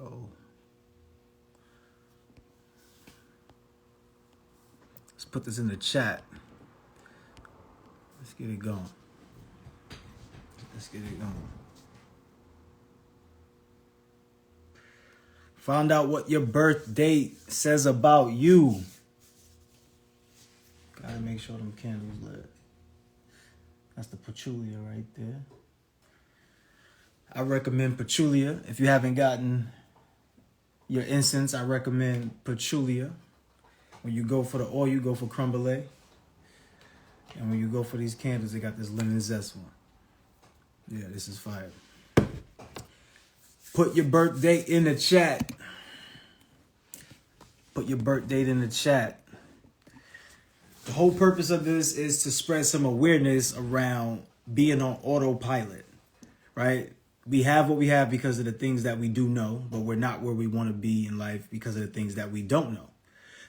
go. Let's put this in the chat. Let's get it going. Let's get it going. Find out what your birth date says about you. Gotta make sure them candles lit. That's the patchouli right there. I recommend patchouli. If you haven't gotten your incense, I recommend patchouli. When you go for the oil, you go for creme brulee. And when you go for these candles, they got this lemon zest one. Yeah, this is fire. Put your birth date in the chat. Put your birth date in the chat. The whole purpose of this is to spread some awareness around being on autopilot, right? We have what we have because of the things that we do know, but we're not where we want to be in life because of the things that we don't know.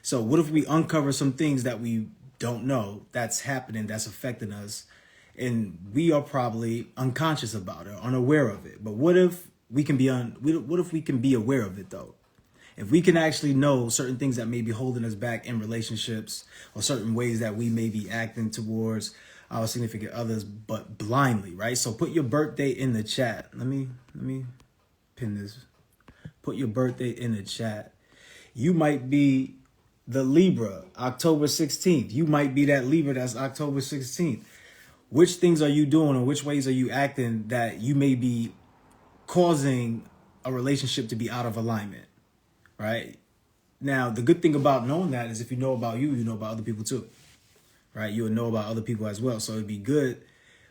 So what if we uncover some things that we don't know that's happening, that's affecting us, and we are probably unconscious about it, unaware of it? But what if we can be what if we can be aware of it though? If we can actually know certain things that may be holding us back in relationships or certain ways that we may be acting towards our significant others, but blindly, right? So put your birthday in the chat. Let me pin this. Put your birthday in the chat. You might be the Libra, October 16th. You might be that Libra that's October 16th. Which things are you doing or which ways are you acting that you may be causing a relationship to be out of alignment, right? Now, the good thing about knowing that is if you know about you, you know about other people too, right? You'll know about other people as well. So it'd be good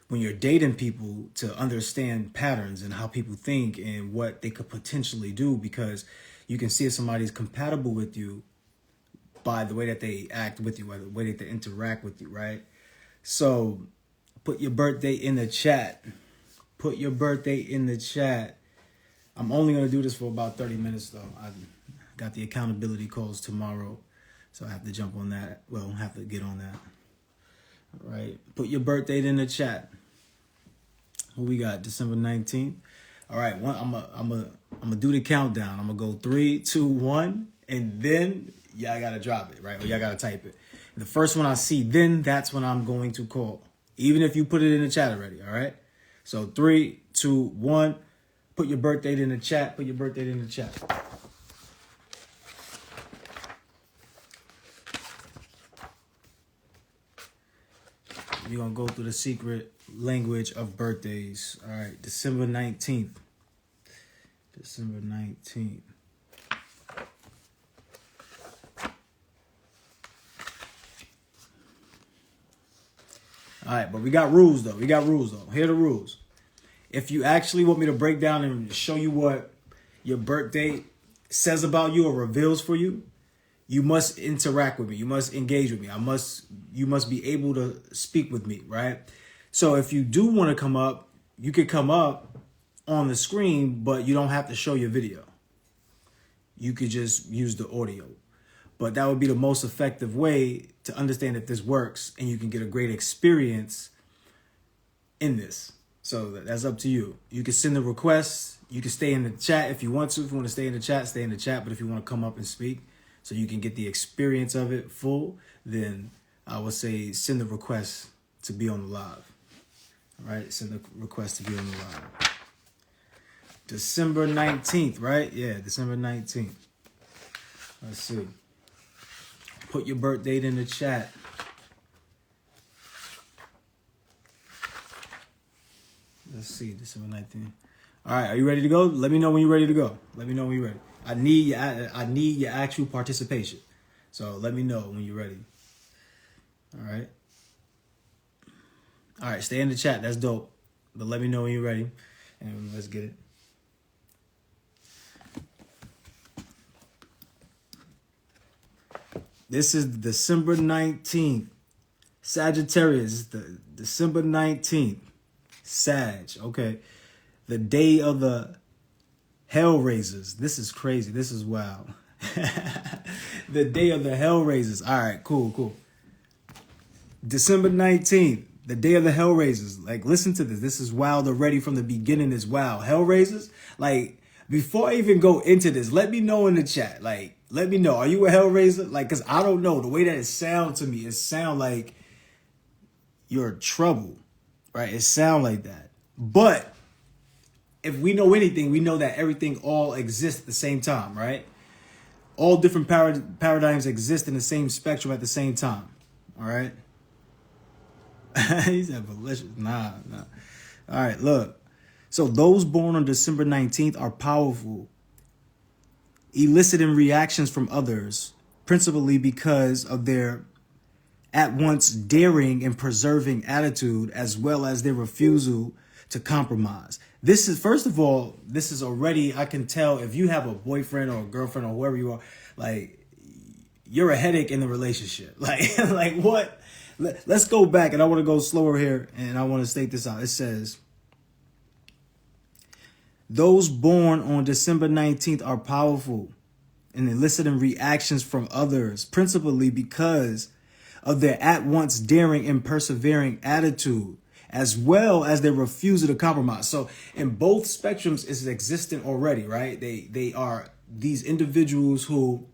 when you're dating people to understand patterns and how people think and what they could potentially do, because you can see if somebody's compatible with you by the way that they act with you, or the way that they interact with you, right? So put your birthday in the chat. Put your birthday in the chat. I'm only going to do this for about 30 minutes, though. I got the accountability calls tomorrow, so I have to jump on that. Well, I have to get on that. All right. Put your birthday in the chat. What we got? December 19th. All right. I'm gonna do the countdown. I'm going to go 3, 2, 1, and then y'all got to drop it, right? Or y'all got to type it. The first one I see, then that's when I'm going to call. Even if you put it in the chat already, all right? So 3, 2, 1. Put your birth date in the chat. Put your birth date in the chat. We're going to go through the secret language of birthdays. All right, December 19th. December 19th. All right, but we got rules, though. Here are the rules. If you actually want me to break down and show you what your birth date says about you or reveals for you, you must interact with me. You must engage with me. You must be able to speak with me, right? So if you do want to come up, you could come up on the screen, but you don't have to show your video. You could just use the audio. But that would be the most effective way to understand if this works and you can get a great experience in this. So that's up to you. You can send the requests. You can stay in the chat if you want to. If you want to stay in the chat, stay in the chat. But if you want to come up and speak so you can get the experience of it full, then I would say send the request to be on the live. All right, send the request to be on the live. December 19th, right? Yeah, December 19th. Let's see. Put your birth date in the chat. Let's see, December 19th. All right, are you ready to go? Let me know when you're ready to go. Let me know when you're ready. I need your actual participation. So let me know when you're ready. All right. All right, stay in the chat. That's dope. But let me know when you're ready. And let's get it. This is December 19th. Sagittarius, the December 19th. Sag, okay. The day of the Hellraisers. This is crazy. This is wild. The day of the Hellraisers. All right, cool. December 19th, the day of the Hellraisers. Like, listen to this. This is wild already from the beginning. Is wild. Hellraisers, like, before I even go into this, let me know in the chat. Like, let me know. Are you a Hellraiser? Like, because I don't know. The way that it sounds to me, it sounds like you're trouble, right? It sounds like that. But if we know anything, we know that everything all exists at the same time, right? All different paradigms exist in the same spectrum at the same time, all right? He said malicious. Nah. All right, look. So those born on December 19th are powerful, eliciting reactions from others, principally because of their at once daring and preserving attitude, as well as their refusal to compromise. This is, first of all, this is already, I can tell if you have a boyfriend or a girlfriend or whoever you are, like, you're a headache in the relationship. Like what? Let's go back, and I want to go slower here, and I want to state this out. It says, those born on December 19th are powerful in eliciting reactions from others, principally because of their at once daring and persevering attitude, as well as their refusal to compromise. So in both spectrums is existent already, right? They are these individuals who,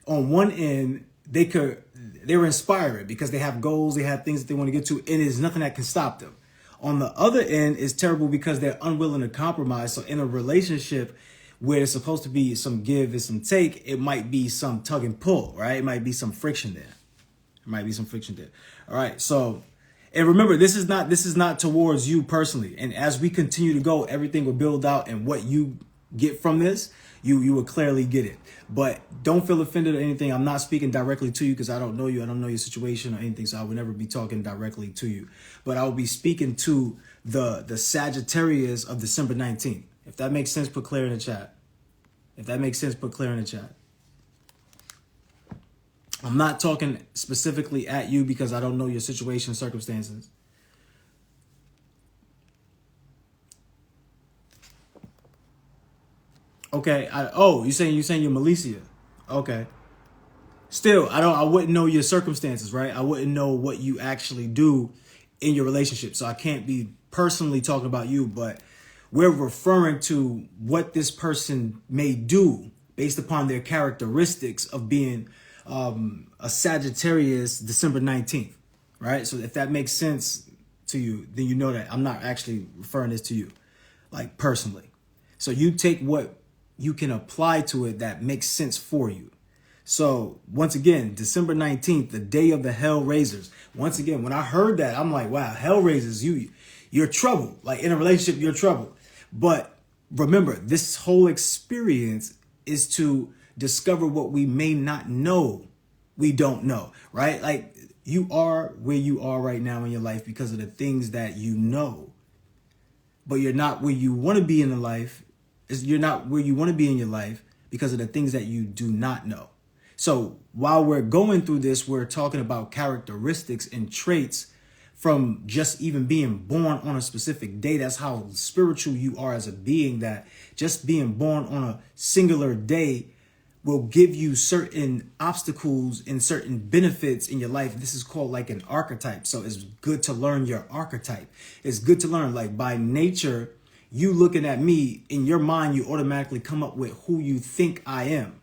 on one end, they're inspiring because they have goals, they have things that they want to get to, and there's nothing that can stop them. On the other end is terrible because they're unwilling to compromise. So in a relationship where there's supposed to be some give and some take, it might be some tug and pull, right? It might be some friction there. All right. So, and remember, this is not towards you personally. And as we continue to go, everything will build out, and what you get from this, you will clearly get it. But don't feel offended or anything. I'm not speaking directly to you because I don't know you. I don't know your situation or anything. So I would never be talking directly to you. But I will be speaking to the Sagittarius of December 19th. If that makes sense, put clear in the chat. I'm not talking specifically at you because I don't know your situation, circumstances. Okay. You're saying you're Milicia. Okay. Still, I wouldn't know your circumstances, right? I wouldn't know what you actually do in your relationship. So I can't be personally talking about you, but we're referring to what this person may do based upon their characteristics of being a Sagittarius December 19th, right? So if that makes sense to you, then you know that I'm not actually referring this to you, like personally. So you take what you can apply to it that makes sense for you. So once again, December 19th, the day of the Hellraisers. Once again, when I heard that, I'm like, wow, Hellraisers, you're trouble. Like in a relationship, you're trouble. But remember, this whole experience is to discover what we may not know we don't know, right? Like you are where you are right now in your life because of the things that you know. But you're not where you want to be in the life. You're not where you want to be in your life because of the things that you do not know. So while we're going through this, we're talking about characteristics and traits from just even being born on a specific day. That's how spiritual you are as a being, that just being born on a singular day will give you certain obstacles and certain benefits in your life. This is called like an archetype. So it's good to learn your archetype. It's good to learn, like by nature, you looking at me, in your mind, you automatically come up with who you think I am.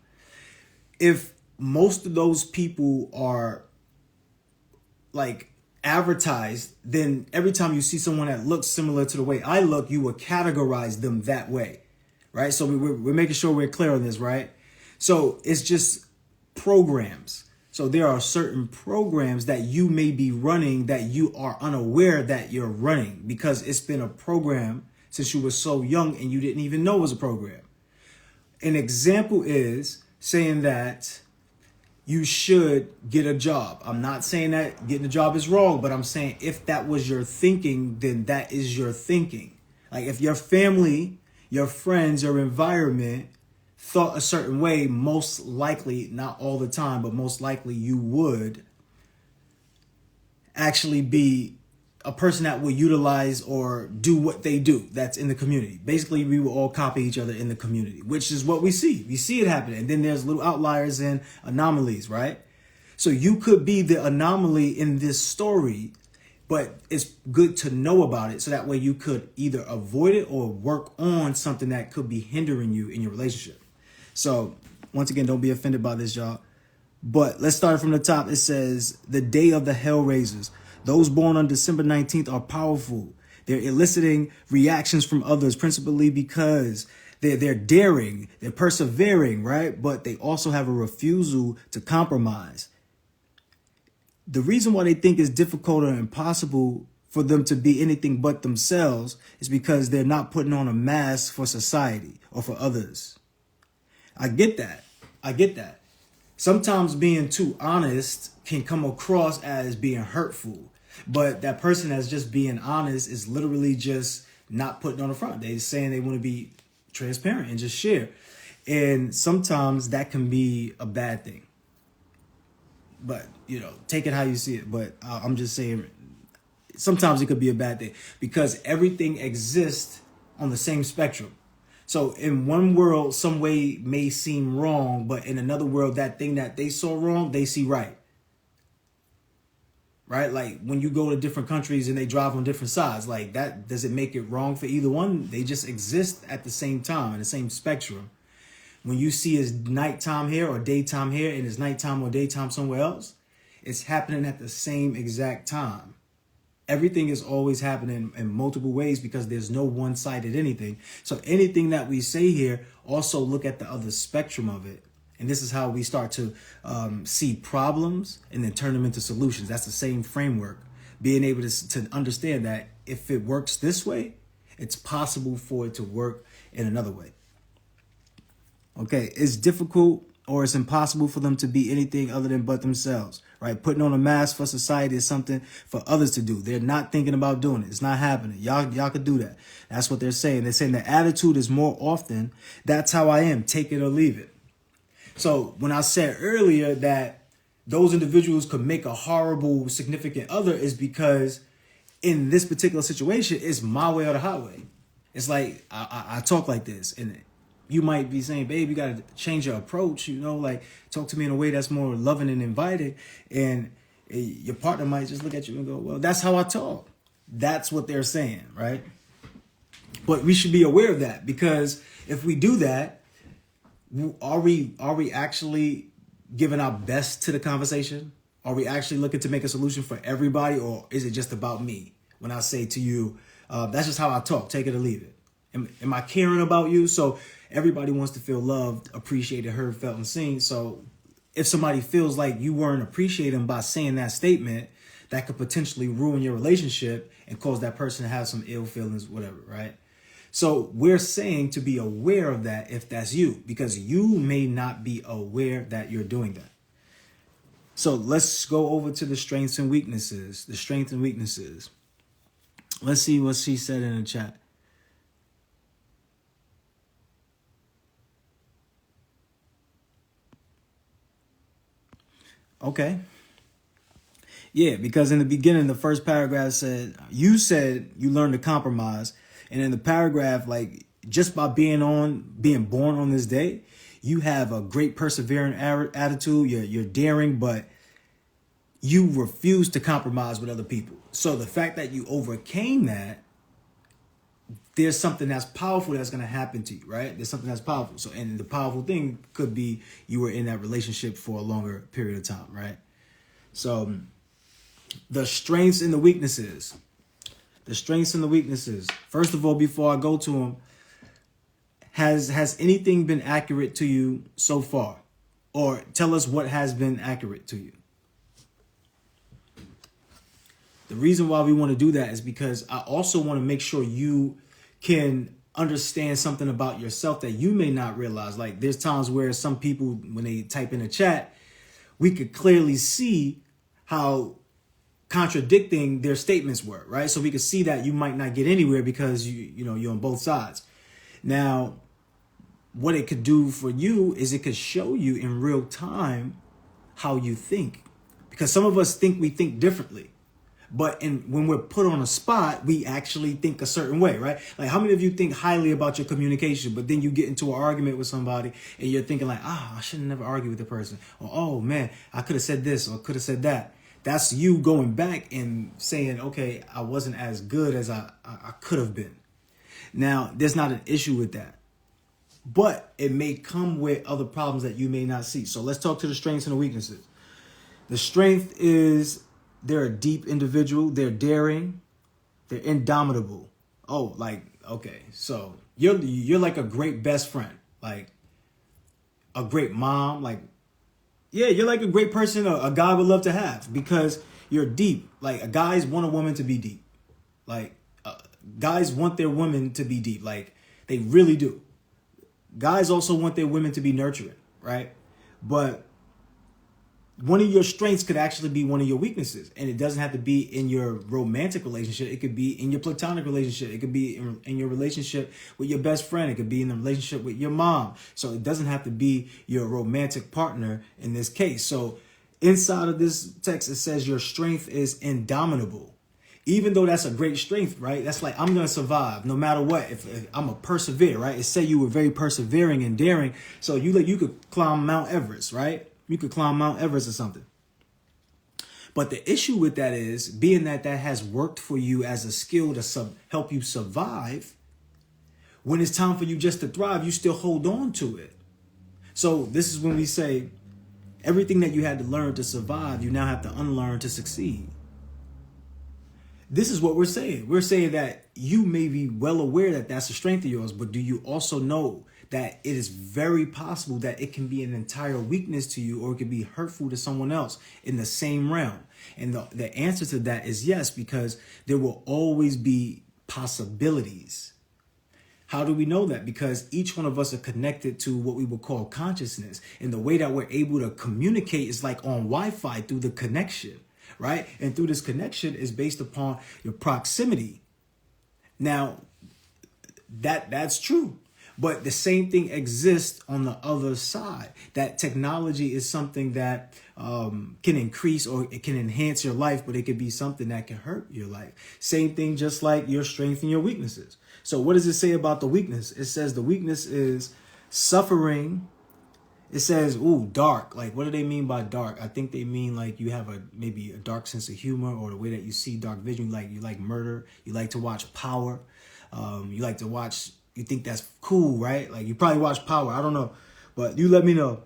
If most of those people are like advertised, then every time you see someone that looks similar to the way I look, you will categorize them that way, right? So we're making sure we're clear on this, right? So it's just programs. So there are certain programs that you may be running that you are unaware that you're running because it's been a program since you were so young and you didn't even know it was a program. An example is saying that you should get a job. I'm not saying that getting a job is wrong, but I'm saying if that was your thinking, then that is your thinking. Like if your family, your friends, your environment thought a certain way, most likely, not all the time, but most likely you would actually be a person that will utilize or do what they do that's in the community. Basically, we will all copy each other in the community, which is what we see. We see it happening. And then there's little outliers and anomalies, right? So you could be the anomaly in this story But it's good to know about it so that way you could either avoid it or work on something that could be hindering you in your relationship. So once again, don't be offended by this, y'all. But let's start from the top. It says, the day of the Hellraisers. Those born on December 19th are powerful. They're eliciting reactions from others, principally because they're daring, they're persevering, right? But they also have a refusal to compromise. The reason why they think it's difficult or impossible for them to be anything but themselves is because they're not putting on a mask for society or for others. I get that. Sometimes being too honest can come across as being hurtful, but that person that's just being honest is literally just not putting on the front. They're saying they want to be transparent and just share. And sometimes that can be a bad thing. But, take it how you see it. But I'm just saying sometimes it could be a bad thing because everything exists on the same spectrum. So in one world, some way may seem wrong, but in another world, that thing that they saw wrong, they see right. Right? Like when you go to different countries and they drive on different sides, like that, does it make it wrong for either one? They just exist at the same time, in the same spectrum. When you see it's nighttime here or daytime here and it's nighttime or daytime somewhere else, it's happening at the same exact time. Everything is always happening in multiple ways because there's no one-sided anything. So anything that we say here, also look at the other spectrum of it. And this is how we start to see problems and then turn them into solutions. That's the same framework. Being able to understand that if it works this way, it's possible for it to work in another way. Okay, it's difficult or it's impossible for them to be anything other than but themselves, right? Putting on a mask for society is something for others to do. They're not thinking about doing it. It's not happening. Y'all could do that. That's what they're saying. They're saying the attitude is more often, that's how I am, take it or leave it. So when I said earlier that those individuals could make a horrible significant other is because in this particular situation, it's my way or the highway. It's like I talk like this and you might be saying, babe, you got to change your approach, like talk to me in a way that's more loving and inviting. And your partner might just look at you and go, well, that's how I talk. That's what they're saying, right? But we should be aware of that because if we do that, are we actually giving our best to the conversation? Are we actually looking to make a solution for everybody? Or is it just about me? When I say to you, that's just how I talk, take it or leave it. Am I caring about you? So everybody wants to feel loved, appreciated, heard, felt, and seen. So if somebody feels like you weren't appreciating by saying that statement, that could potentially ruin your relationship and cause that person to have some ill feelings, whatever, right? So we're saying to be aware of that if that's you, because you may not be aware that you're doing that. So let's go over to the strengths and weaknesses. The strengths and weaknesses. Let's see what she said in the chat. Okay. Yeah, because in the beginning, the first paragraph said you learned to compromise. And in the paragraph, like just by being born on this day, you have a great persevering attitude. You're daring, but you refuse to compromise with other people. So the fact that you overcame that, there's something that's powerful that's going to happen to you, right? There's something that's powerful. So, and the powerful thing could be you were in that relationship for a longer period of time, right? So the strengths and the weaknesses. The strengths and the weaknesses. First of all, before I go to them, has anything been accurate to you so far? Or tell us what has been accurate to you. The reason why we want to do that is because I also want to make sure you can understand something about yourself that you may not realize. Like there's times where some people, when they type in a chat, we could clearly see how contradicting their statements were, right? So we could see that you might not get anywhere because you're on both sides. Now, what it could do for you is it could show you in real time how you think, because some of us think we think differently. But when we're put on a spot, we actually think a certain way, right? Like how many of you think highly about your communication, but then you get into an argument with somebody and you're thinking like, I should have never argued with the person. Or, oh man, I could have said this or could have said that. That's you going back and saying, okay, I wasn't as good as I could have been. Now, there's not an issue with that, but it may come with other problems that you may not see. So let's talk to the strengths and the weaknesses. The strength is they're a deep individual. They're daring. They're indomitable. Oh, like, okay. So you're like a great best friend, like a great mom. Like, yeah, you're like a great person a guy would love to have because you're deep. Like, guys want a woman to be deep. Like, guys want their women to be deep. Like, they really do. Guys also want their women to be nurturing, right? But one of your strengths could actually be one of your weaknesses. And it doesn't have to be in your romantic relationship. It could be in your platonic relationship. It could be in your relationship with your best friend. It could be in the relationship with your mom. So it doesn't have to be your romantic partner in this case. So inside of this text, it says your strength is indomitable. Even though that's a great strength, right? That's like, I'm going to survive no matter what. If I'm a persevere, right? It said you were very persevering and daring. So you could climb Mount Everest, right? You could climb Mount Everest or something. But the issue with that is, being that has worked for you as a skill to help you survive, when it's time for you just to thrive, you still hold on to it. So this is when we say everything that you had to learn to survive, you now have to unlearn to succeed. This is what we're saying. We're saying that you may be well aware that that's a strength of yours, but do you also know that it is very possible that it can be an entire weakness to you, or it could be hurtful to someone else in the same realm? And the answer to that is yes, because there will always be possibilities. How do we know that? Because each one of us are connected to what we would call consciousness. And the way that we're able to communicate is like on Wi-Fi through the connection, right? And through this connection is based upon your proximity. Now, that's true. But the same thing exists on the other side. That technology is something that can increase or it can enhance your life, but it could be something that can hurt your life. Same thing, just like your strengths and your weaknesses. So what does it say about the weakness? It says the weakness is suffering. It says, ooh, dark. Like, what do they mean by dark? I think they mean like you have maybe a dark sense of humor, or the way that you see dark vision. You like murder. You like to watch Power. You like to watch. You think that's cool, right? Like, you probably watch Power. I don't know, but you let me know.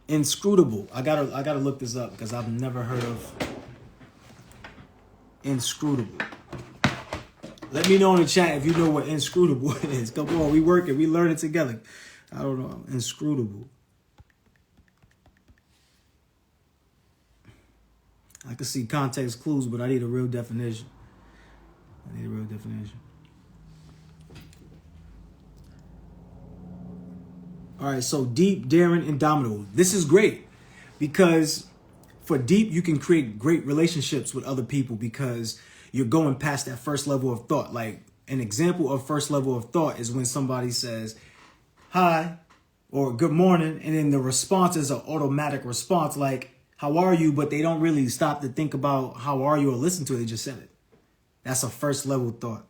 Inscrutable. I gotta look this up because I've never heard of inscrutable. Let me know in the chat if you know what inscrutable is. Come on, we working, we learn it together. I don't know. Inscrutable. I can see context clues, but I need a real definition. All right, so deep, daring, indomitable. This is great because for deep, you can create great relationships with other people because you're going past that first level of thought. Like, an example of first level of thought is when somebody says, hi, or good morning, and then the response is an automatic response like, how are you? But they don't really stop to think about how are you or listen to it. They just said it. That's a first level thought,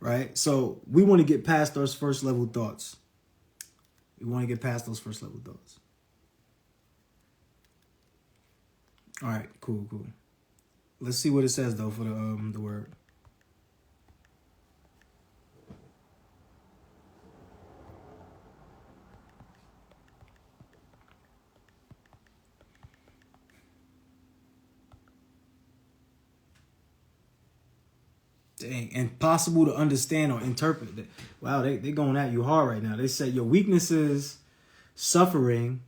right? So we want to get past those first level thoughts. All right, cool. Let's see what it says though for the word. Dang, impossible to understand or interpret. Wow, they going at you hard right now. They say your weaknesses, suffering,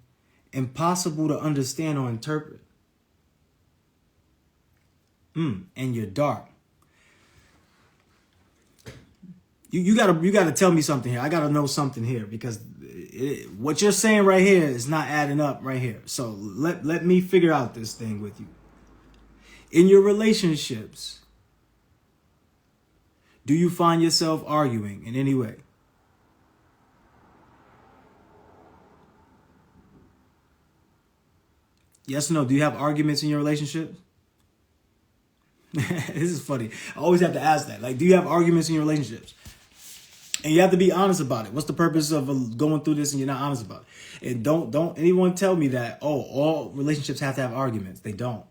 impossible to understand or interpret. And you're dark. You gotta tell me something here. I gotta know something here because what you're saying right here is not adding up right here. So let me figure out this thing with you. In your relationships, do you find yourself arguing in any way? Yes or no? Do you have arguments in your relationships? This is funny. I always have to ask that. Like, do you have arguments in your relationships? And you have to be honest about it. What's the purpose of going through this and you're not honest about it? And don't anyone tell me that, oh, all relationships have to have arguments. They don't.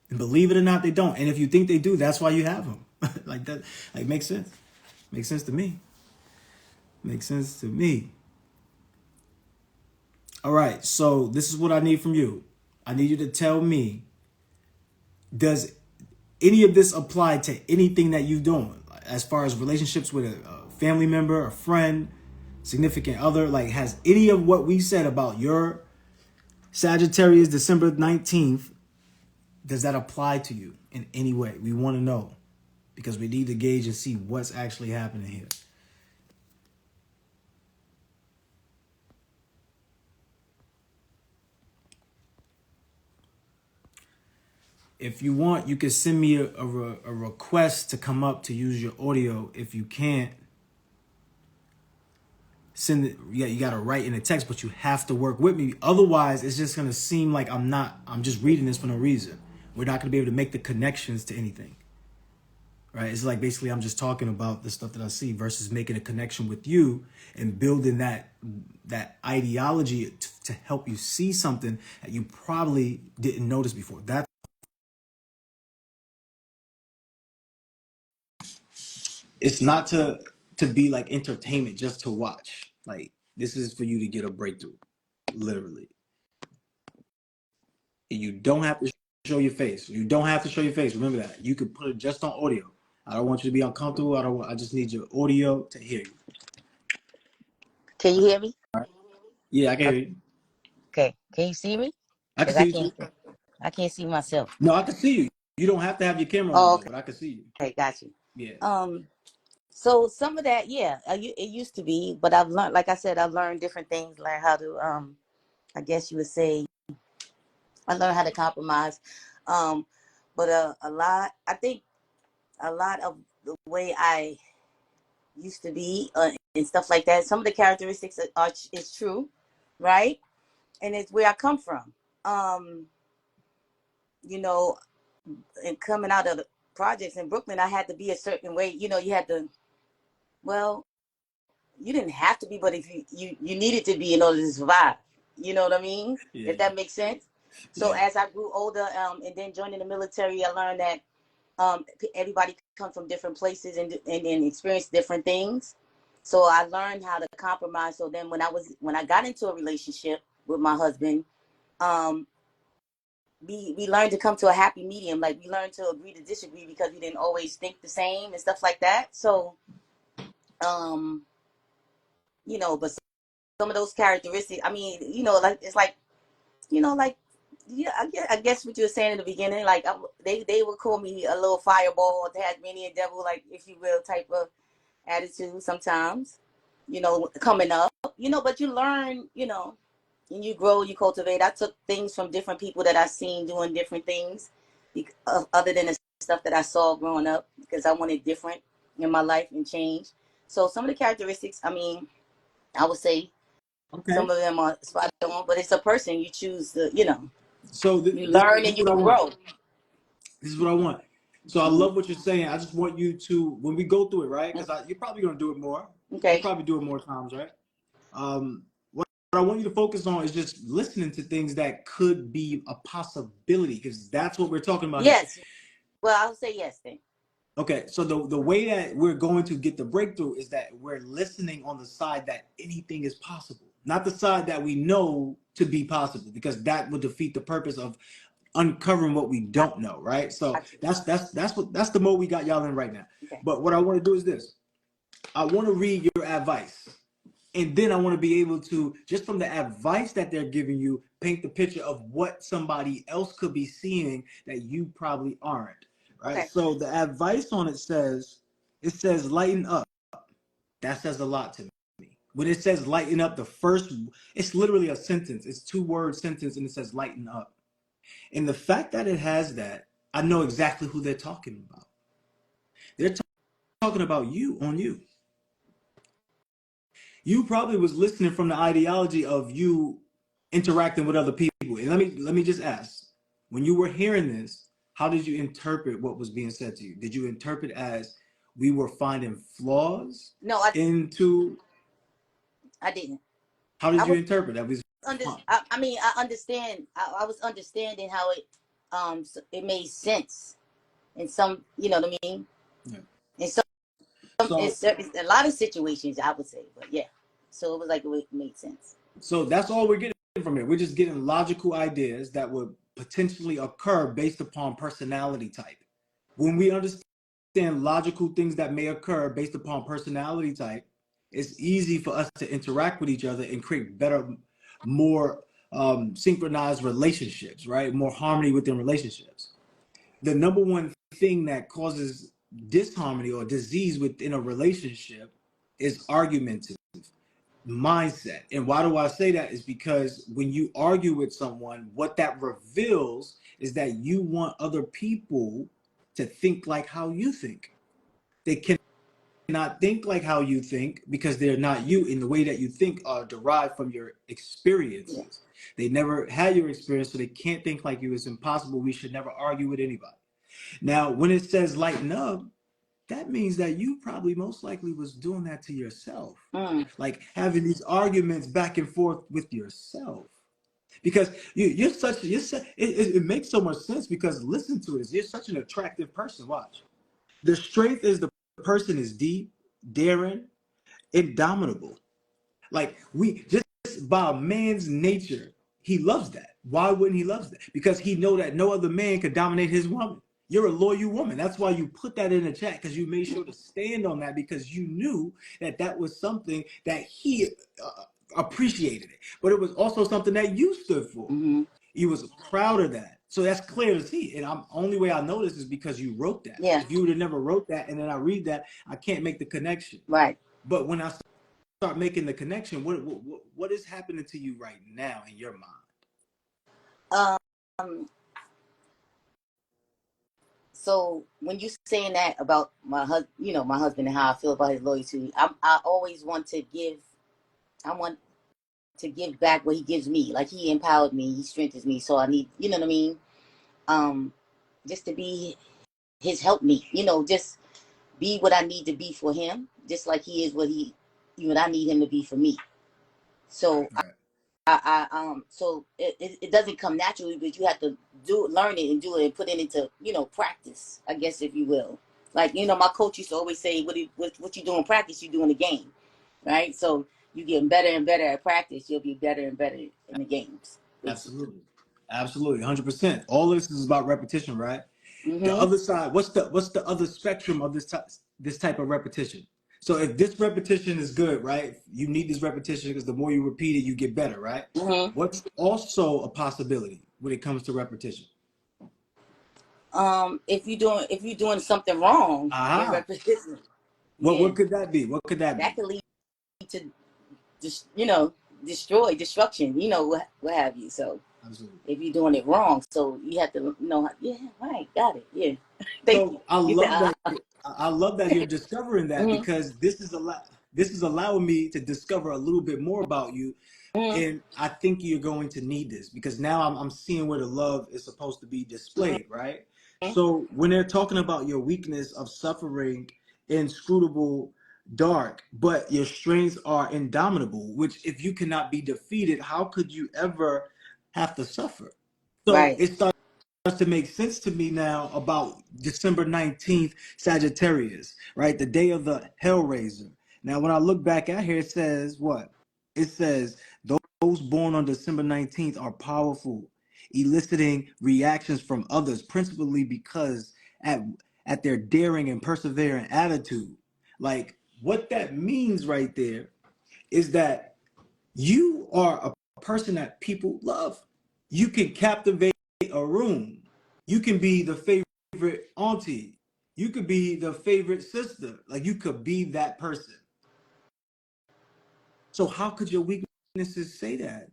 And believe it or not, they don't. And if you think they do, that's why you have them. Like that, like makes sense. Makes sense to me. Makes sense to me. All right, so this is what I need from you. I need you to tell me, does any of this apply to anything that you're doing? As far as relationships with a family member, a friend, significant other, like has any of what we said about your Sagittarius December 19th, does that apply to you in any way? We want to know because we need to gauge and see what's actually happening here. If you want, you can send me a request to come up to use your audio. If you can't, send it. Yeah, you got to write in a text, but you have to work with me. Otherwise, it's just going to seem like I'm just reading this for no reason. We're not going to be able to make the connections to anything. Right? It's like basically I'm just talking about the stuff that I see versus making a connection with you and building that ideology to help you see something that you probably didn't notice before. It's not to be like entertainment, just to watch. Like this is for you to get a breakthrough, literally. And you don't have to show your face. You don't have to show your face. Remember that. You can put it just on audio. I don't want you to be uncomfortable. I just need your audio to hear you. Can you hear me? All right? Yeah, I can hear you. Okay. Can you see me? I can Because see you too. I can't see myself. No, I can see you. You don't have to have your camera on Oh, though, okay. but I can see you. Okay, got you. Yeah. So some of that, yeah, it used to be, but I've learned, like I said, I've learned different things, learn how to, I guess you would say, I learned how to compromise. Um, but I think a lot of the way I used to be and stuff like that, some of the characteristics is true, right? And it's where I come from. Um, you know, and coming out of the projects in Brooklyn, I had to be a certain way. You had to, well, you didn't have to be, but if you needed to be in order to survive. You know what I mean? Yeah. If that makes sense. So Yeah. as I grew older, and then joining the military, I learned that everybody comes from different places and experience different things. So I learned how to compromise. So then when I got into a relationship with my husband, um, we learned to come to a happy medium. Like we learned to agree to disagree because we didn't always think the same and stuff like that. So, um, but some of those characteristics, I mean, like it's like, like, yeah, I guess what you were saying in the beginning, like they would call me a little fireball, Tasmanian devil, like if you will, type of attitude sometimes, coming up, but you learn, and you grow, you cultivate. I took things from different people that I seen doing different things, other than the stuff that I saw growing up, because I wanted different in my life and change. So some of the characteristics, I mean, I would say Okay. some of them are spot on, but it's a person you choose to, So you this learn is and you what I want. grow. This is what I want. So I love what you're saying. I just want you to, when we go through it, right? Because you're probably gonna do it more. You'll Okay. probably do it more times, right? What I want you to focus on is just listening to things that could be a possibility, because that's what we're talking about here. Yes. Well, I'll say yes then. Okay, so the way that we're going to get the breakthrough is that we're listening on the side that anything is possible, not the side that we know to be possible, because that would defeat the purpose of uncovering what we I don't know, right? So got you. that's the mode we got y'all in right now. Okay. But what I want to do is this: I want to read your advice. And then I want to be able to, just from the advice that they're giving you, paint the picture of what somebody else could be seeing that you probably aren't. Right. Okay. So the advice on it says lighten up. That says a lot to me. When it says lighten up, it's literally a sentence. It's 2 word sentence and it says lighten up. And the fact that it has that, I know exactly who they're talking about. They're talking about you, on you. You probably was listening from the ideology of you interacting with other people. And let me just ask, when you were hearing this, how did you interpret what was being said to you? Did you interpret as we were finding flaws No, into? I didn't. How I did you was interpret that? Was fine. I mean, I understand. I was understanding how it. So it made sense in some, you know what I mean? Yeah. In some, So it's a lot of situations, I would say, but yeah. So it was like it made sense. so that's all we're getting from it. We're just getting logical ideas that would potentially occur based upon personality type. When we understand logical things that may occur based upon personality type, it's easy for us to interact with each other and create better, more synchronized relationships, right? More harmony within relationships. The number one thing that causes disharmony or disease within a relationship is argumentative mindset. And why do I say that? Is because when you argue with someone, what that reveals is that you want other people to think like how you think. They cannot think like how you think because they're not you, in the way that you think are derived from your Yeah. experiences. They never had your experience, so they can't think like you. It's impossible. We should never argue with anybody. Now, when it says lighten up, that means that you probably most likely was doing that to yourself, Mm. like having these arguments back and forth with yourself, because it makes so much sense, because listen to this, you're such an attractive person. Watch, the strength is the person is deep, daring, indomitable. Like, we just, by a man's nature, he loves that. Why wouldn't he love that? Because he know that no other man could dominate his woman. You're a loyal woman. That's why you put that in the chat, because you made sure to stand on that, because you knew that that was something that he appreciated it, but it was also something that you stood for. Mm-hmm. You was proud of that. So that's clear to see. And I'm only way I know this is because you wrote that. Yeah. If you would have never wrote that and then I read that, I can't make the connection. Right. But when I start making the connection, what is happening to you right now in your mind? Um. So when you saying that about my husband, you know, my husband and how I feel about his loyalty, I always want to give. I want to give back what he gives me. Like, he empowered me, he strengthens me. So I need, you know what I mean? Um, just to be his help me. You know, just be what I need to be for him, just like he is what I need him to be for me. So Right. so it doesn't come naturally, but you have to learn it and do it and put it into, you know, practice, I guess, if you will. Like, you know, my coach used to always say, what you do in practice, you do in the game, right? So you getting better and better at practice, you'll be better and better in the games, basically. Absolutely. Absolutely. 100%. All this is about repetition, right? The Mm-hmm. other side, what's the other spectrum of this type of repetition? So if this repetition is good, right? You need this repetition because the more you repeat it, you get better, right? Mm-hmm. What's also a possibility when it comes to repetition? If you're doing something wrong in Aha. repetition, What yeah, could that be? What could that that be? could lead to just, you know, destruction, you know, what have you. So Absolutely. if you're doing it wrong, so you have to know. Yeah, right, got it. Yeah, thank you. So I You said, love that. I love that you're discovering that, mm-hmm, because this is allowing me to discover a little bit more about you. mm-hmm, And I think you're going to need this, because now I'm seeing where the love is supposed to be displayed, right? So when they're talking about your weakness of suffering inscrutable dark, but your strengths are indomitable, which if you cannot be defeated, how could you ever have to suffer? So right. it starts to make sense to me now about December 19th, Sagittarius, right? The day of the Hellraiser. Now, when I look back at here, it says what? It says, those born on December 19th are powerful, eliciting reactions from others, principally because at, at their daring and persevering attitude. Like, what that means right there is that you are a person that people love. You can captivate a room. You can be the favorite auntie. You could be the favorite sister. Like, you could be that person. So how could your weaknesses say that?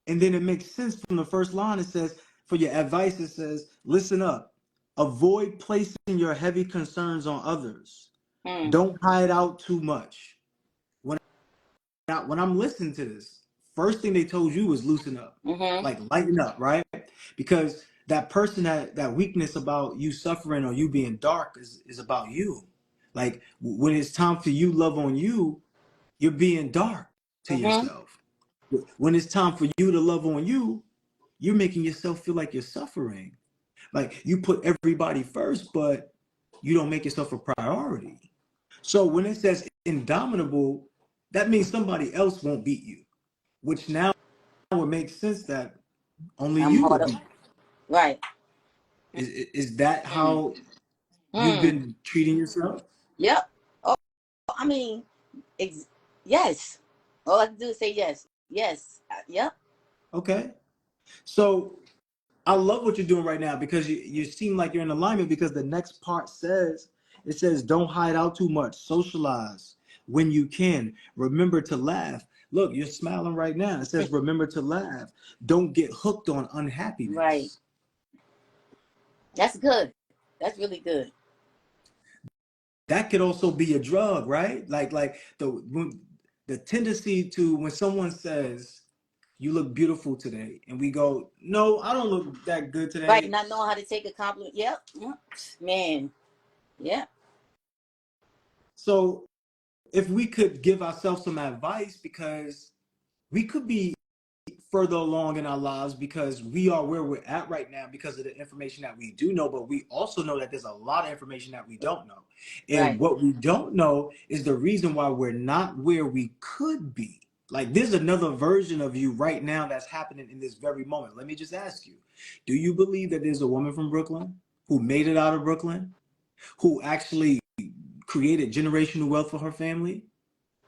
And then it makes sense from the first line. It says, for your advice, it says, listen up. Avoid placing your heavy concerns on others. Mm, Don't hide out too much. When I'm listening to this, first thing they told you was loosen up, mm-hmm, like lighten up, right? Because that person, that weakness about you suffering or you being dark is about you. Like, when it's time for you love on you, you're being dark to mm-hmm, yourself. When it's time for you to love on you, you're making yourself feel like you're suffering. Like you put everybody first, but you don't make yourself a priority. So when it says indomitable, that means somebody else won't beat you, which now would make sense that only I'm you hard would up. beat. Right. Is that Mm. how you've Mm. been treating yourself? Yep. Oh, I mean, ex- yes. All I can do is say yes. Yes. Yep. Okay. So I love what you're doing right now because you seem like you're in alignment because the next part says, it says, don't hide out too much, socialize when you can. Remember to laugh. Look, you're smiling right now. It says, remember to laugh. Don't get hooked on Right. unhappiness. That's good. That's really good. That could also be a drug, right? Like the tendency to when someone says, you look beautiful today, and we go, no, I don't look that good Right. today. Not knowing how to take a compliment. Yep. Yep. Man. Yep. So if we could give ourselves some advice, because we could be further along in our lives because we are where we're at right now because of the information that we do know, but we also know that there's a lot of information that we don't know. And Right. what we don't know is the reason why we're not where we could be. Like there's another version of you right now that's happening in this very moment. Let me just ask you, do you believe that there's a woman from Brooklyn who made it out of Brooklyn, who actually created generational wealth for her family?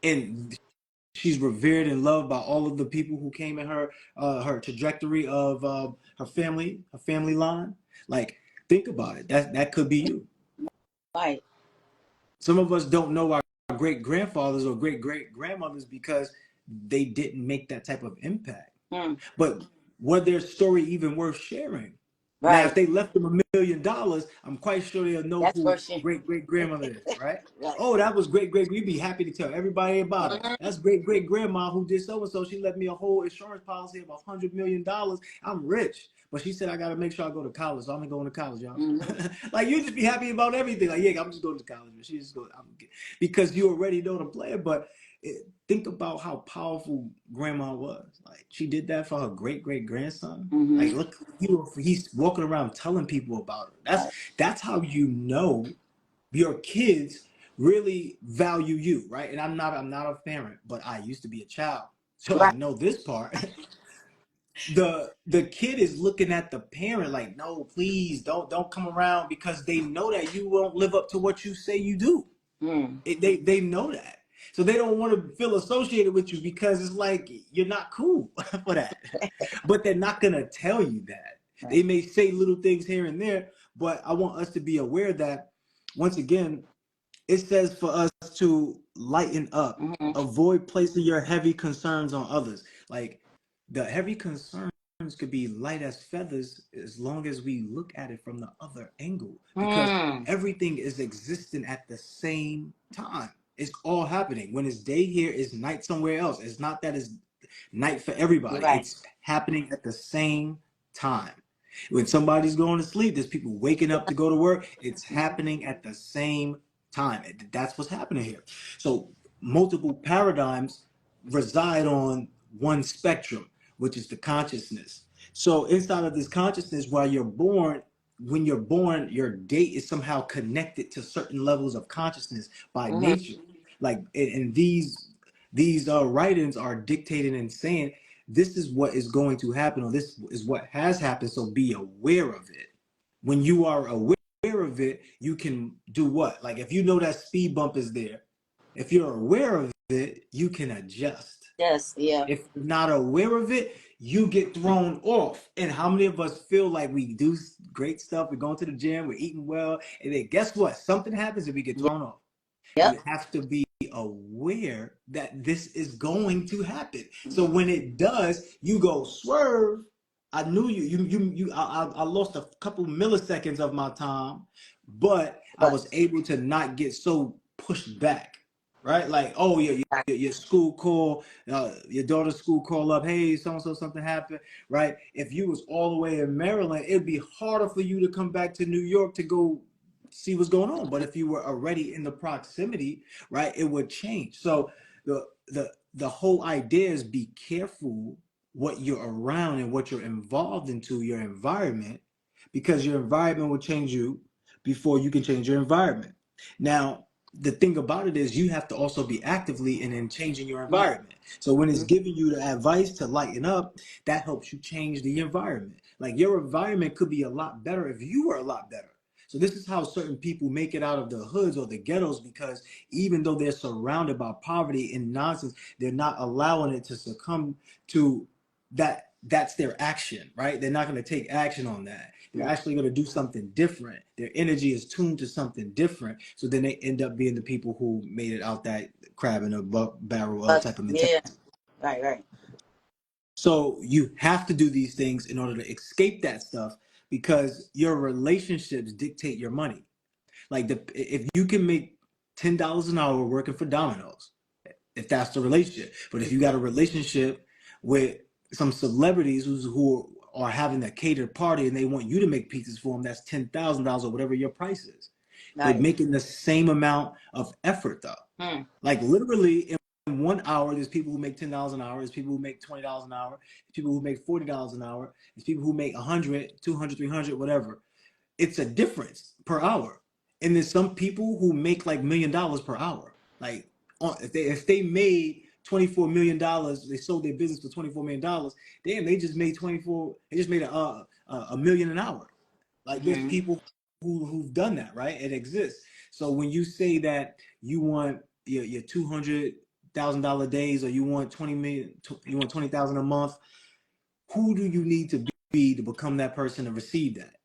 And she's revered and loved by all of the people who came in her trajectory of her family line. Like, think about it. That could be you. Right. Some of us don't know our great grandfathers or great great grandmothers because they didn't make that type of impact. Mm. But was their story even worth sharing? Now, if Right. they left them $1 million, I'm quite sure they'll know That's who worship. great great grandmother is, right? Right. Oh, that was great great. We'd be happy to tell everybody about it. Mm-hmm. That's great great grandma who did so and so. She left me a whole insurance policy of $100 million. I'm rich, but she said I got to make sure I go to college. So I'm going to college, y'all. Mm-hmm. Like you just be happy about everything. Like yeah, I'm just going to college. She just go because you already know the plan, but think about how powerful grandma was. Like she did that for her great great grandson. Mm-hmm. Like look, he's walking around telling people about her. Right. That's how you know your kids really value you, right? And I'm not a parent, but I used to be a child, so I Right. know this part. The kid is looking at the parent like, no, please don't come around because they know that you won't live up to what you say you do. Mm. They know that. So they don't want to feel associated with you because it's like you're not cool for that. But they're not gonna tell you that. Right. They may say little things here and there, but I want us to be aware that once again, it says for us to lighten up, Mm-hmm. avoid placing your heavy concerns on others. Like the heavy concerns could be light as feathers as long as we look at it from the other angle because Mm. everything is existing at the same time. It's all happening. When it's day here, it's night somewhere else. It's not that it's night for everybody. Right. It's happening at the same time. When somebody's going to sleep, there's people waking up to go to work. It's happening at the same time. That's what's happening here. So multiple paradigms reside on one spectrum, which is the consciousness. So inside of this consciousness, while you're born, when you're born, your date is somehow connected to certain levels of consciousness by Mm-hmm. nature. Like, and these writings are dictating and saying this is what is going to happen, or this is what has happened. So be aware of it. When you are aware of it, you can do what? Like if you know that speed bump is there, if you're aware of it, you can adjust. Yes. Yeah. If you're not aware of it, you get thrown off. And how many of us feel like we do great stuff? We're going to the gym, we're eating well, and then guess what? Something happens and we get thrown off. Yep. You have to be aware that this is going to happen. So when it does, you go swerve. I knew I lost a couple milliseconds of my time, but I But was able to not get so pushed back, right? Like, oh yeah, your school call, your daughter's school call up, hey, so and so something happened, right? If you was all the way in Maryland, it'd be harder for you to come back to New York to go see what's going on. But if you were already in the proximity, right, it would change. So the whole idea is be careful what you're around and what you're involved into your environment, because your environment will change you before you can change your environment. Now, the thing about it is you have to also be actively and in changing your environment. So when it's giving you the advice to lighten up, that helps you change the environment. Like your environment could be a lot better if you were a lot better. So this is how certain people make it out of the hoods or the ghettos, because even though they're surrounded by poverty and nonsense, they're not allowing it to succumb to that. That's their action, right? They're not going to take action on that. They're actually going to do something different. Their energy is tuned to something different. So then they end up being the people who made it out that crab in a barrel type of mentality. Yeah. Right. So you have to do these things in order to escape that stuff, because your relationships dictate your money. Like if you can make $10 an hour working for Domino's, if that's the relationship. But if you got a relationship with some celebrities who are having a catered party and they want you to make pizzas for them, that's $10,000 or whatever your price is. But making the same amount of effort though. Like literally in 1 hour, there's people who make $10 an hour, there's people who make $20 an hour, there's people who make $40 an hour, there's people who make 100, 200, 300, whatever. It's a difference per hour. And there's some people who make like $1 million per hour. Like if they made $24 million, they sold their business for $24 million. Damn, they just made a million an hour. Like there's people who've done that, right? It exists. So when you say that you want your $200,000 days, or you want 20 million, you want 20,000 a month, who do you need to be to become that person to receive that?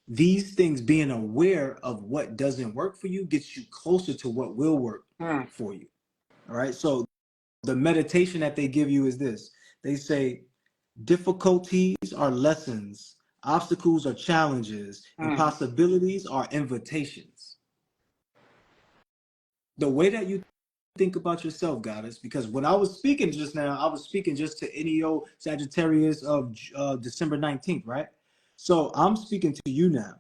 These things, being aware of what doesn't work for you, gets you closer to what will work for you. All right. So the meditation that they give you is this. They say difficulties are lessons, obstacles are challenges, and possibilities are invitations. The way that you think about yourself, Goddess, because when I was speaking just now, I was speaking just to NEO Sagittarius of December 19th, right? So I'm speaking to you now.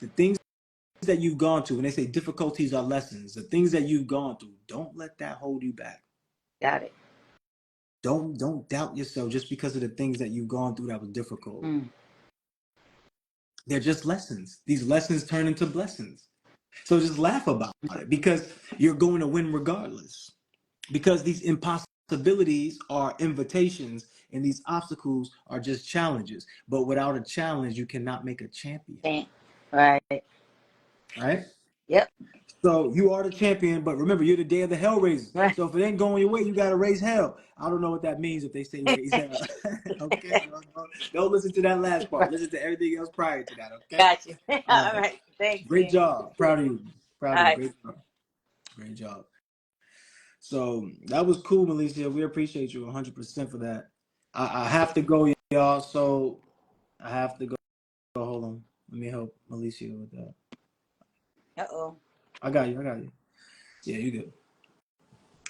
The things that you've gone through, when they say difficulties are lessons, the things that you've gone through, don't let that hold you back. Got it. Don't doubt yourself just because of the things that you've gone through that was difficult. They're just lessons. These lessons turn into blessings. So just laugh about it, because you're going to win regardless. Because these impossibilities are invitations and these obstacles are just challenges. But without a challenge, you cannot make a champion. Right. Right? Yep. So you are the champion, but remember, you're the day of the hell raisers. Right. So if it ain't going your way, you got to raise hell. I don't know what that means if they say raise hell. Okay? Don't listen to that last part. Listen to everything else prior to that, okay? Gotcha. All All right. Thanks, Great man. job. Proud of you. Proud of you. Right. Great job. Great job. So that was cool, Melissa. We appreciate you 100% for that. I have to go, y'all. So I have to go. Hold on. Let me help Melissa with that. Uh-oh. I got you. Yeah, you good.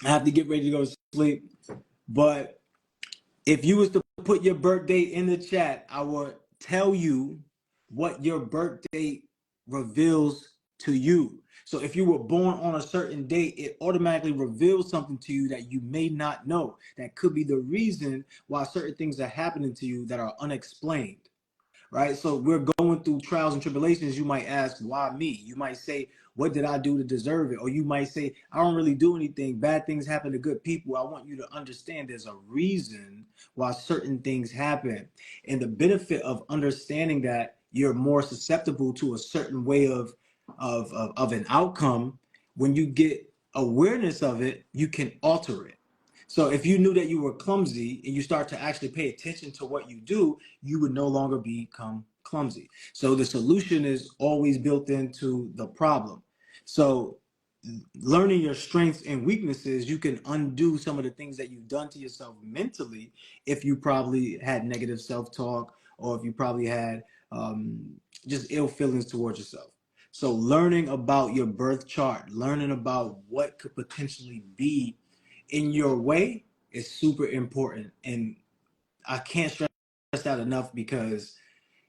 I have to get ready to go to sleep. But if you was to put your birth date in the chat, I would tell you what your birth date reveals to you. So if you were born on a certain date, it automatically reveals something to you that you may not know. That could be the reason why certain things are happening to you that are unexplained. Right? So we're going through trials and tribulations. You might ask, why me? You might say, what did I do to deserve it? Or you might say, I don't really do anything. Bad things happen to good people. I want you to understand there's a reason why certain things happen. And the benefit of understanding that you're more susceptible to a certain way of an outcome, when you get awareness of it, you can alter it. So if you knew that you were clumsy and you start to actually pay attention to what you do, you would no longer become clumsy. So the solution is always built into the problem. So learning your strengths and weaknesses, you can undo some of the things that you've done to yourself mentally if you probably had negative self-talk, or if you probably had just ill feelings towards yourself. So learning about your birth chart, learning about what could potentially be in your way is super important. And I can't stress that enough, because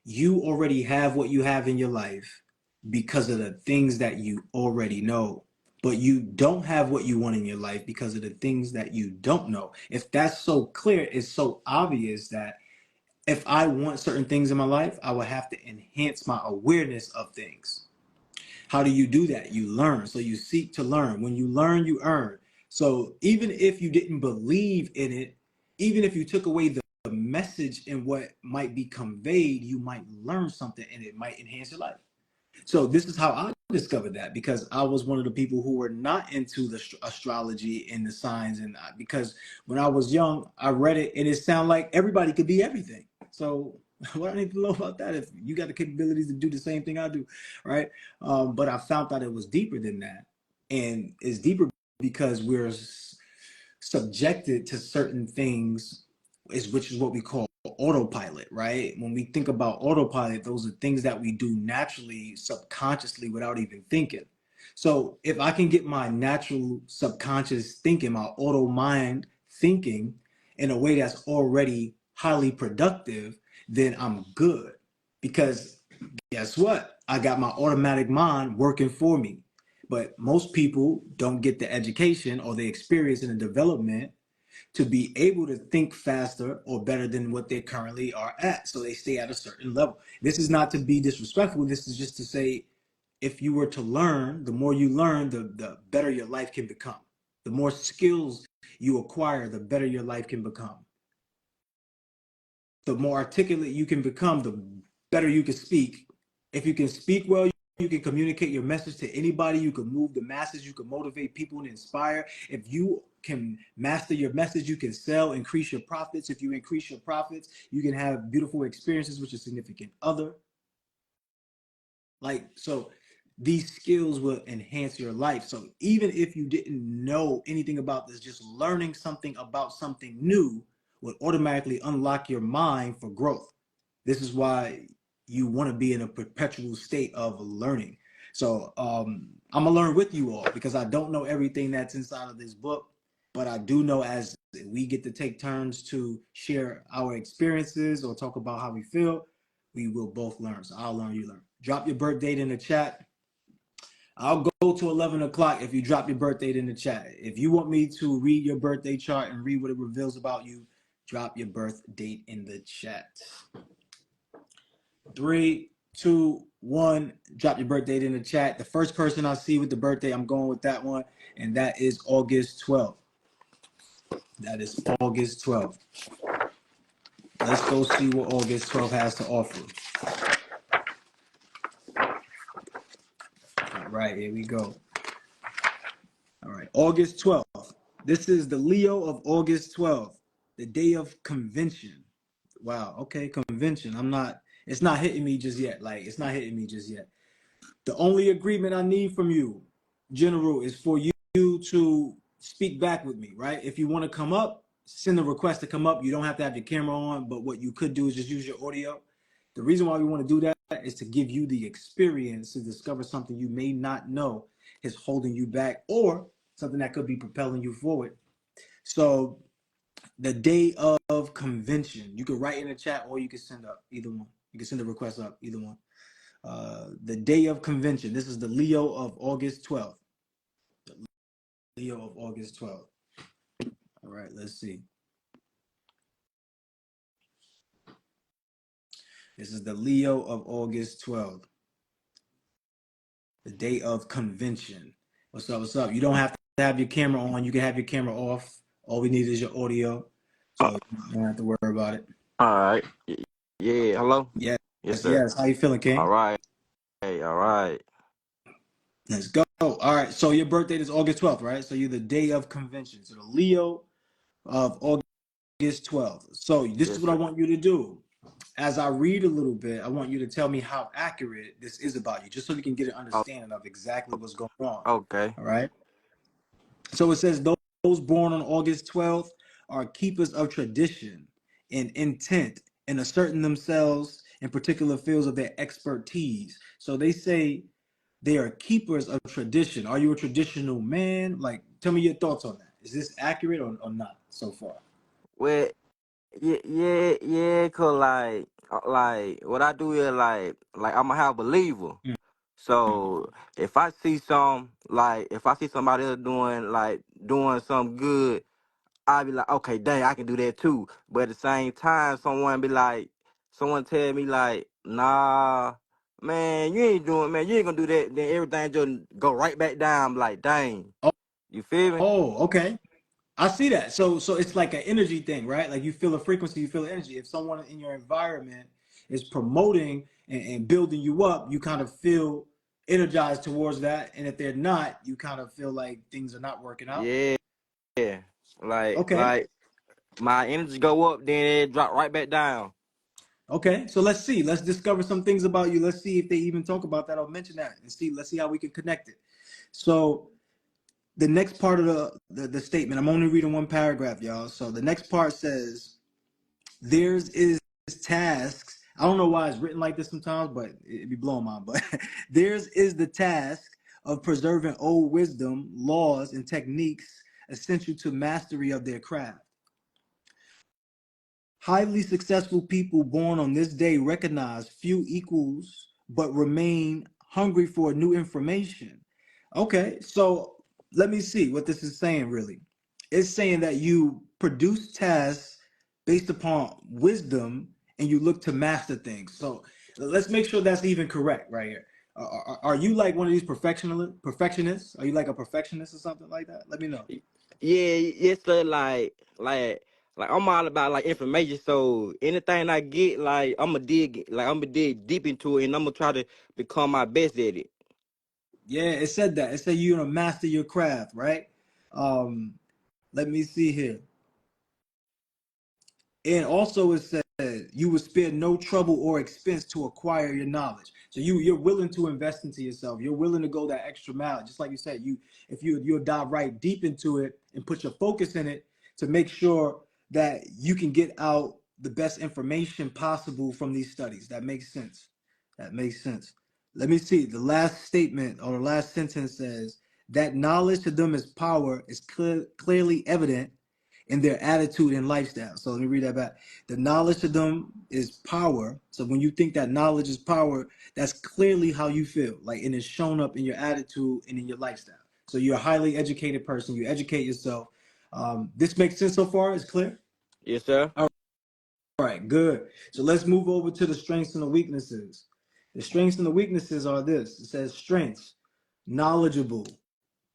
you already have what you have in your life because of the things that you already know. But you don't have what you want in your life because of the things that you don't know. If that's so clear, it's so obvious that If I want certain things in my life, I would have to enhance my awareness of things. How do you do that? You learn. So you seek to learn. When you learn, you earn. So even if you didn't believe in it, even if you took away the message and what might be conveyed, you might learn something and it might enhance your life. So this is how I discovered that, because I was one of the people who were not into the astrology and the signs, and because when I was young, I read it and it sounded like everybody could be everything. So what I need to know about that if you got the capabilities to do the same thing I do, right? But I found out it was deeper than that, and it's deeper because we're subjected to certain things, which is what we call autopilot, right? When we think about autopilot, those are things that we do naturally, subconsciously, without even thinking. So if I can get my natural subconscious thinking, my auto mind thinking in a way that's already highly productive, then I'm good. Because guess what? I got my automatic mind working for me. But most people don't get the education or the experience and the development to be able to think faster or better than what they currently are at. So they stay at a certain level. This is not to be disrespectful. This is just to say, if you were to learn, the more you learn, the better your life can become. The more skills you acquire, the better your life can become. The more articulate you can become, the better you can speak. If you can speak well, you can communicate your message to anybody. You can move the masses. You can motivate people and inspire. If you can master your message, you can sell, increase your profits. If you increase your profits, you can have beautiful experiences with your significant other. Like, so these skills will enhance your life. So even if you didn't know anything about this, just learning something about something new would automatically unlock your mind for growth. This is why you want to be in a perpetual state of learning. So I'm gonna learn with you all, because I don't know everything that's inside of this book, but I do know as we get to take turns to share our experiences or talk about how we feel, we will both learn. So I'll learn, you learn. Drop your birth date in the chat. I'll go to 11 o'clock if you drop your birth date in the chat. If you want me to read your birthday chart and read what it reveals about you, drop your birth date in the chat. 3, 2, 1. Drop your birth date in the chat. The first person I see with the birthday, I'm going with that one, and that is August 12th. That is August 12th. Let's go see what August 12th has to offer. All right, here we go. All right, August 12th. This is the Leo of August 12th, the day of convention. Wow, okay, convention. It's not hitting me just yet. It's not hitting me just yet. The only agreement I need from you, General, is for you to speak back with me, right? If you want to come up, send a request to come up. You don't have to have your camera on, but what you could do is just use your audio. The reason why we want to do that is to give you the experience to discover something you may not know is holding you back, or something that could be propelling you forward. So the day of convention, you can write in the chat or you can send up either one. You can send a request up, either one. The day of convention. This is the Leo of August 12th. The Leo of August 12th. All right, let's see. This is the Leo of August 12th. The day of convention. What's up? What's up? You don't have to have your camera on. You can have your camera off. All we need is your audio. So you don't have to worry about it. All right. Yeah. Hello. Yes, Yes, sir. yes. How you feeling, King? All right. Hey. All right. Let's go. All right. So your birthday is August 12th, right? So you're the day of convention. So the Leo of August 12th. So this is Yes, what I sir. want you to do. As I read a little bit, I want you to tell me how accurate this is about you, just so we can get an Oh, understanding of exactly what's going on. okay. All right. So it says those born on August 12th are keepers of tradition and intent and asserting themselves in particular fields of their expertise. So they say they are keepers of tradition. Are you a traditional man? Like, tell me your thoughts on that. Is this accurate or not so far? Well, yeah. Cause what I do is I'm a high believer. Mm-hmm. So if I see somebody else doing something good, I be like, okay, dang, I can do that too. But at the same time, someone tell me like, nah, man, you ain't doing, man, you ain't gonna do that. Then everything just go right back down. I'm like, dang, you feel me? Oh, okay. I see that. So it's like an energy thing, right? Like you feel a frequency, you feel energy. If someone in your environment is promoting and building you up, you kind of feel energized towards that. And if they're not, you kind of feel like things are not working out. Yeah, like, Okay. like my energy go up, then it drop right back down. Okay. So let's see. Let's discover some things about you. Let's see if they even talk about that or mention that and see, let's see how we can connect it. So the next part of the statement, I'm only reading one paragraph, y'all. So the next part says, theirs is tasks. I don't know why it's written like this sometimes, but it'd be blowing mine. But theirs is the task of preserving old wisdom, laws, and techniques essential to mastery of their craft. Highly successful people born on this day recognize few equals, but remain hungry for new information. Okay, so let me see what this is saying really. It's saying that you produce tasks based upon wisdom and you look to master things. So let's make sure that's even correct right here. Are you like one of these perfectionists? Are you like a perfectionist or something like that? Let me know. Yeah, it's like I'm all about like information. So anything I get, I'm gonna dig deep into it, and I'm gonna try to become my best at it. Yeah, it said that. It said you're gonna master your craft, right? Um, let me see here. And also it said you would spare no trouble or expense to acquire your knowledge. So you're willing to invest into yourself. You're willing to go that extra mile. Just like you said, you'll dive right deep into it and put your focus in it to make sure that you can get out the best information possible from these studies. That makes sense. That makes sense. Let me see. The last statement or the last sentence says that knowledge to them is power is clearly evident in their attitude and lifestyle. So let me read that back. The knowledge to them is power. So when you think that knowledge is power, that's clearly how you feel. Like, and it's shown up in your attitude and in your lifestyle. So you're a highly educated person. You educate yourself. This makes sense so far. It's clear. Yes, sir. All right, good. So let's move over to the strengths and the weaknesses. The strengths and the weaknesses are this. It says strengths: knowledgeable,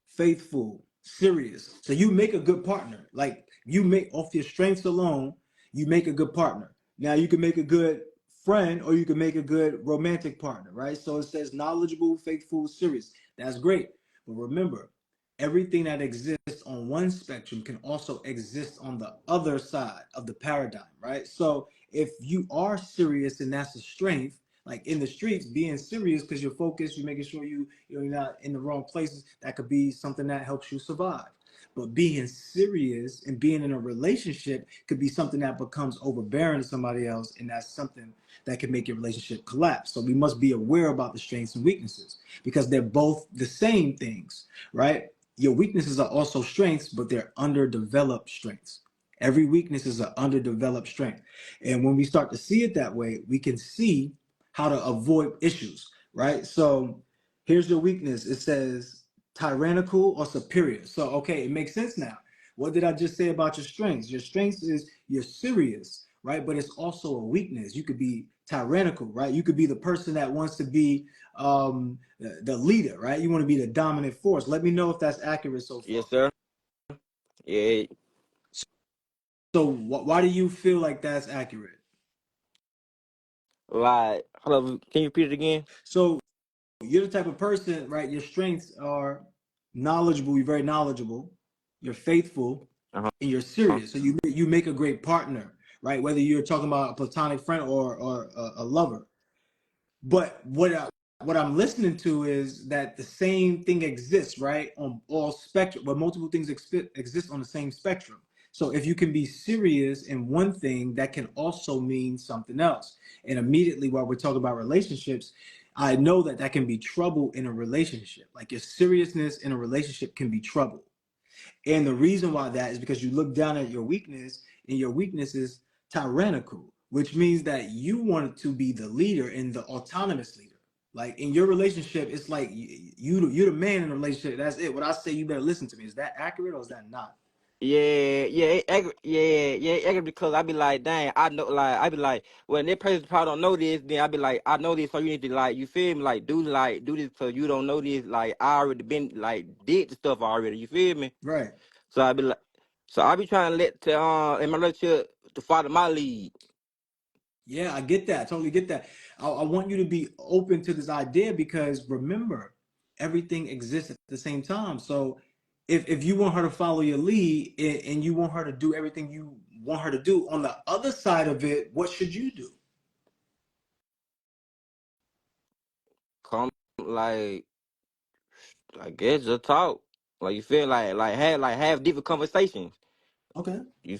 faithful, serious. So you make a good partner. Like you make off your strengths alone, you make a good partner. Now you can make a good friend or you can make a good romantic partner, right? So it says knowledgeable, faithful, serious. That's great. But remember, everything that exists on one spectrum can also exist on the other side of the paradigm, right? So if you are serious and that's a strength, like in the streets, being serious because you're focused, you're making sure you're not in the wrong places. That could be something that helps you survive. But being serious and being in a relationship could be something that becomes overbearing to somebody else, and that's something that can make your relationship collapse. So we must be aware about the strengths and weaknesses because they're both the same things, right? Your weaknesses are also strengths, but they're underdeveloped strengths. Every weakness is an underdeveloped strength. And when we start to see it that way, we can see how to avoid issues, right? So here's your weakness. It says tyrannical or superior. So, okay, it makes sense now. What did I just say about your strengths? Your strengths is you're serious, right? But it's also a weakness. You could be tyrannical, right? You could be the person that wants to be the leader, right? You want to be the dominant force. Let me know if that's accurate so far. Yes, sir. Yeah. So, why do you feel like that's accurate? Like, hold up. Can you repeat it again? So, you're the type of person, right? Your strengths are knowledgeable. You're very knowledgeable. You're faithful, Uh and you're huh. serious. So you make a great partner, right? Whether you're talking about a platonic friend or a lover. But what I'm listening to is that the same thing exists, right, on all spectrum, but multiple things exist on the same spectrum. So if you can be serious in one thing, that can also mean something else. And immediately, while we're talking about relationships, I know that that can be trouble in a relationship. Like your seriousness in a relationship can be trouble. And the reason why that is because you look down at your weakness, and your weakness is tyrannical, which means that you want to be the leader and the autonomous leader. Like in your relationship, it's like you're the man in the relationship. That's it. What I say, you better listen to me. Is that accurate or is that not? Because I be like, dang, I know, like, I be like, when that person probably don't know this, then I be like, I know this, so you need to, like, you feel me, like, do this, so you don't know this, like, I already been, like, did the stuff already, you feel me? Right. So I be like, so I be trying to in my relationship, to follow my lead. Yeah, I get that. I totally get that. I want you to be open to this idea because remember, everything exists at the same time. So if you want her to follow your lead and you want her to do everything you want her to do, on the other side of it, what should you do? Come, like, I guess just talk, like, you feel have deeper conversations. Okay. You,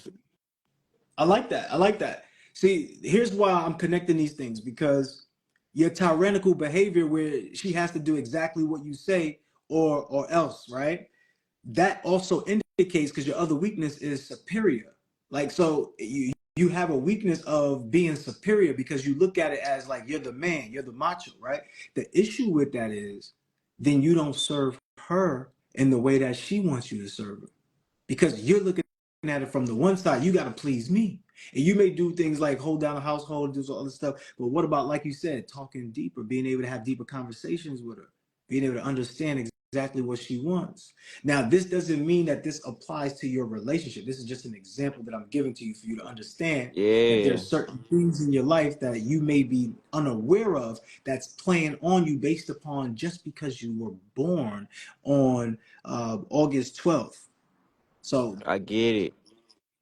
I like that. I like that. See, here's why I'm connecting these things because your tyrannical behavior where she has to do exactly what you say or else, right? That also indicates because your other weakness is superior. Like so you have a weakness of being superior because you look at it as like you're the man, you're the macho, right? The issue with that is then you don't serve her in the way that she wants you to serve her because you're looking at it from the one side. You got to please me, and you may do things like hold down a household, do some other stuff. But what about, like you said, talking deeper, being able to have deeper conversations with her, being able to understand exactly what she wants? Now, this doesn't mean that this applies to your relationship. This is just an example that I'm giving to you for you to understand that yeah, there's certain things in your life that you may be unaware of that's playing on you based upon just because you were born on August 12th. So, I get it.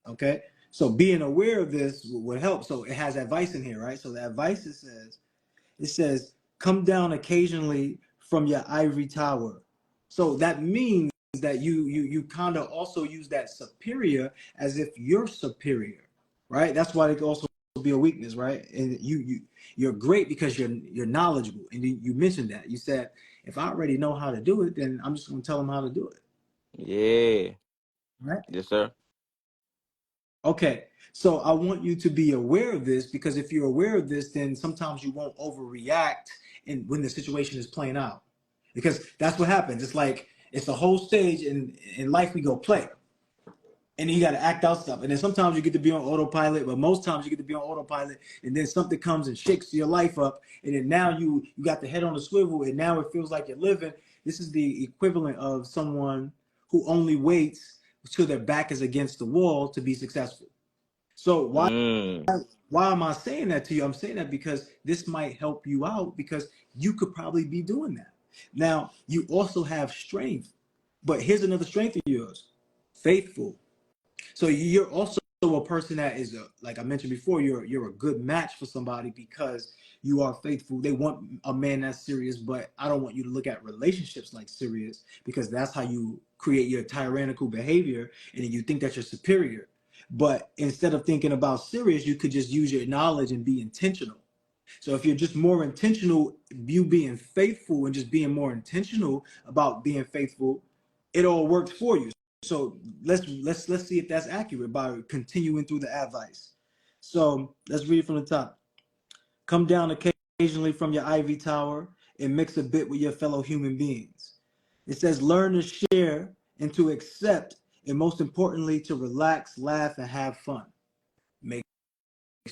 okay. So being aware of this would help. So it has advice in here, right? So the advice it says, come down occasionally from your ivory tower. So that means that you kind of also use that superior as if you're superior, right? That's why it could also be a weakness, right? And you're great because you're knowledgeable. And you mentioned that. You said, if I already know how to do it, then I'm just gonna tell them how to do it. Yeah, Right? yes, sir. Okay, so I want you to be aware of this because if you're aware of this, then sometimes you won't overreact when the situation is playing out. Because that's what happens. It's like it's a whole stage in life we go play. And then you gotta act out stuff. And then sometimes you get to be on autopilot, but most times you get to be on autopilot, and then something comes and shakes your life up, and then now you got the head on the swivel, and now it feels like you're living. This is the equivalent of someone who only waits till their back is against the wall to be successful. So Mm, why am I saying that to you? I'm saying that because this might help you out because you could probably be doing that. Now, you also have strength, but here's another strength of yours: faithful. So you're also a person that is like I mentioned before, you're a good match for somebody because you are faithful. They want a man that's serious, but I don't want you to look at relationships like serious because that's how you create your tyrannical behavior and then you think that you're superior. But instead of thinking about serious, you could just use your knowledge and be intentional. So if you're just more intentional, you being faithful and just being more intentional about being faithful, it all works for you. So let's see if that's accurate by continuing through the advice. So let's read from the top. Come down occasionally from your ivy tower and mix a bit with your fellow human beings. It says learn to share and to accept, and most importantly, to relax, laugh, and have fun. Makes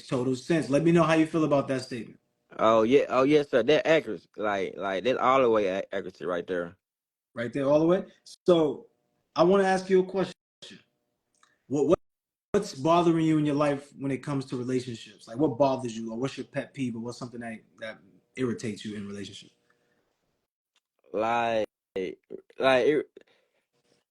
total sense. Let me know how you feel about that statement. oh yeah, oh yes, sir. That accuracy, like that all the way accuracy right there. Right there, all the way. So I want to ask you a question. What's bothering you in your life when it comes to relationships? Like what bothers you, or what's your pet peeve, or what's something that irritates you in relationships? Like, like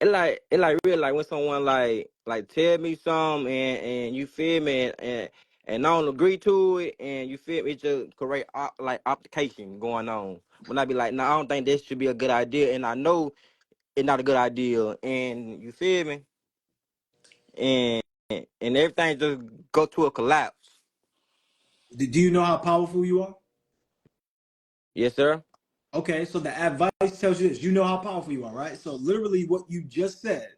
it like real like when someone like tell me something and you feel me and I don't agree to it and you feel me, it's just correct like application going on. When I be like, no, I don't think this should be a good idea, and I know it's not a good idea, and you feel me, and and everything just go to a collapse. Do you know how powerful you are? Yes, sir. Okay, so the advice tells you this. You know how powerful you are, right? So literally what you just said,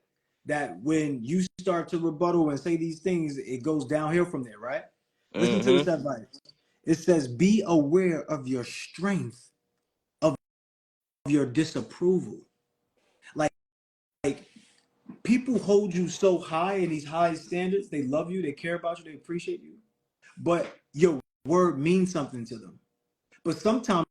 that when you start to rebuttal and say these things, it goes downhill from there, right? Listen to this Mm-hmm. advice. It says, be aware of your strength, of your disapproval. Like people hold you so high in these high standards. They love you, they care about you, they appreciate you, but your word means something to them. But sometimes,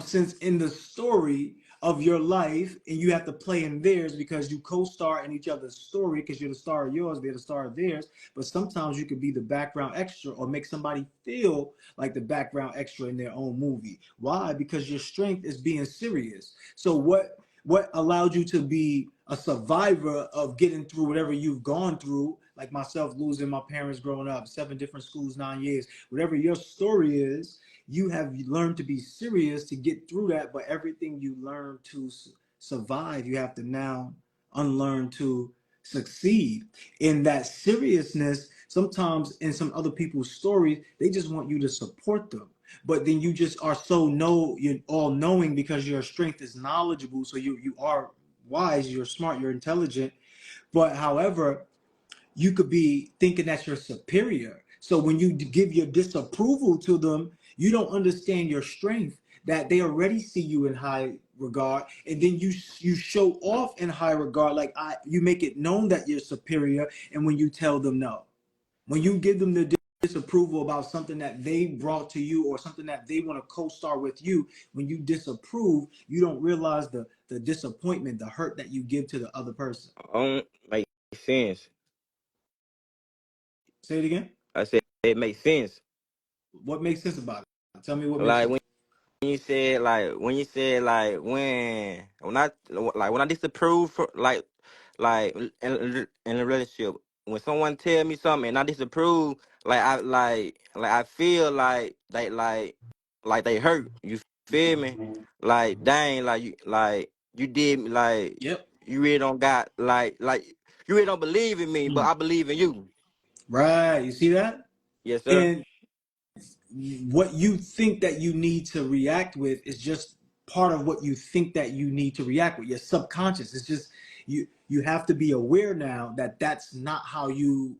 since in the story of your life, and you have to play in theirs because you co-star in each other's story because you're the star of yours, they're the star of theirs. But sometimes you could be the background extra or make somebody feel like the background extra in their own movie. Why? Because your strength is being serious. So what allowed you to be a survivor of getting through whatever you've gone through, like myself losing my parents growing up, 7 different schools, 9 years, whatever your story is, you have learned to be serious to get through that. But everything you learn to survive, you have to now unlearn to succeed. In that seriousness, sometimes in some other people's stories, they just want you to support them. But then you just are so you're all knowing because your strength is knowledgeable. So you are wise, you're smart, you're intelligent. But however, you could be thinking that you're superior. So when you give your disapproval to them, you don't understand your strength, that they already see you in high regard, and then you show off in high regard, like you make it known that you're superior. And when you tell them no, when you give them the disapproval about something that they brought to you or something that they want to co-star with you, when you disapprove, you don't realize the disappointment, the hurt that you give to the other person. Make sense. Say it again. I said it makes sense. What makes sense about it? Tell me what makes Like sense. when you said like when I disapprove for like in a relationship, when someone tell me something and I disapprove, like I feel like they hurt. You feel me? Like dang, like you did me, like Yep. you really don't got like you really don't believe in me, but Mm. I believe in you. Right. You see that? Yes, sir. And what you think that you need to react with is just part of what you think that you need to react with. Your subconscious. It's just you have to be aware now that that's not how you